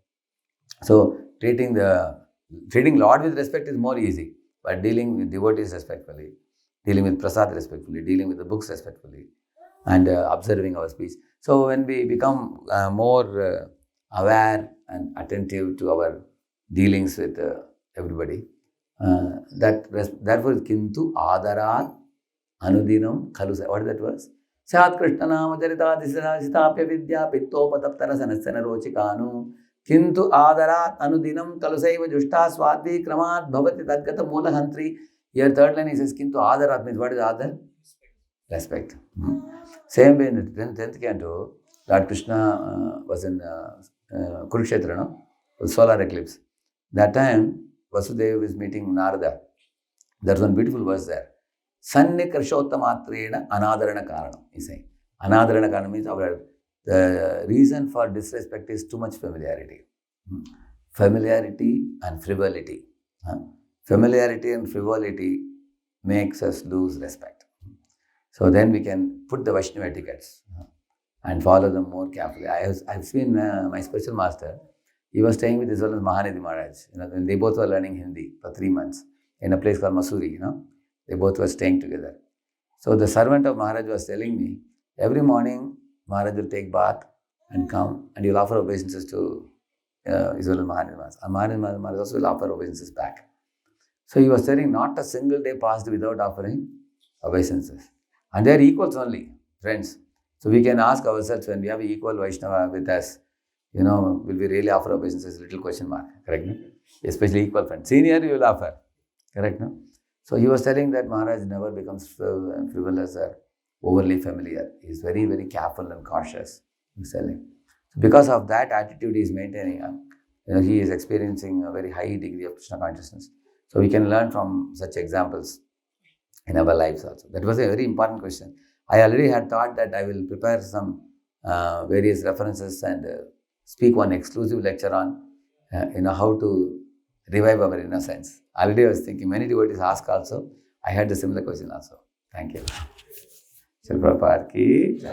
So treating Lord with respect is more easy, but dealing with devotees respectfully, dealing with prasad respectfully, dealing with the books respectfully, and observing our speech. So when we become more aware and attentive to our dealings with everybody, therefore kintu adarat anudinam khalu. What is that verse? Sat Krishna nama charita disitapya vidya pittopataptara sanasana rochikanu kintu adarat anudinam kalusaiva jushta swadvi kramat bhavati tadgata moolahantri. Here third line he says kintu adarat means what is adar? Respect. Same way in the 10th canto, Lord Krishna was in Kurukshetra, no? It was solar eclipse. That time Vasudeva is meeting Narada. There's one beautiful verse there. Sannikarshotamatrena anadarana karanam. He's saying. Anadarana karanam means the reason for disrespect is too much familiarity. Familiarity and frivolity. Familiarity and frivolity makes us lose respect. So then we can put the Vaishnava etiquettes and follow them more carefully. I've seen my spiritual master. He was staying with his own Mahanidhi Maharaj. When they both were learning Hindi for 3 months in a place called Masuri. They both were staying together. So the servant of Maharaj was telling me, every morning Maharaj will take bath and come and he'll offer obeisances to his own Mahanidhi Maharaj. And Mahanidhi Maharaj also will offer obeisances back. So he was telling, not a single day passed without offering obeisances. And they are equals only, friends. So we can ask ourselves, when we have equal Vaishnava with us, will we really offer obeisances? Little question mark, correct? No? Especially equal friends. Senior, you will offer, correct? No? So he was telling that Maharaj never becomes frivolous or overly familiar. He is very, very careful and cautious. He's telling. So because of that attitude he is maintaining, he is experiencing a very high degree of Krishna consciousness. So we can learn from such examples in our lives also. That was a very important question. I already had thought that I will prepare some various references and speak one exclusive lecture on how to revive our innocence. Already I was thinking, many devotees ask also. I had the similar question also. Thank you. Shri Prabhupada ki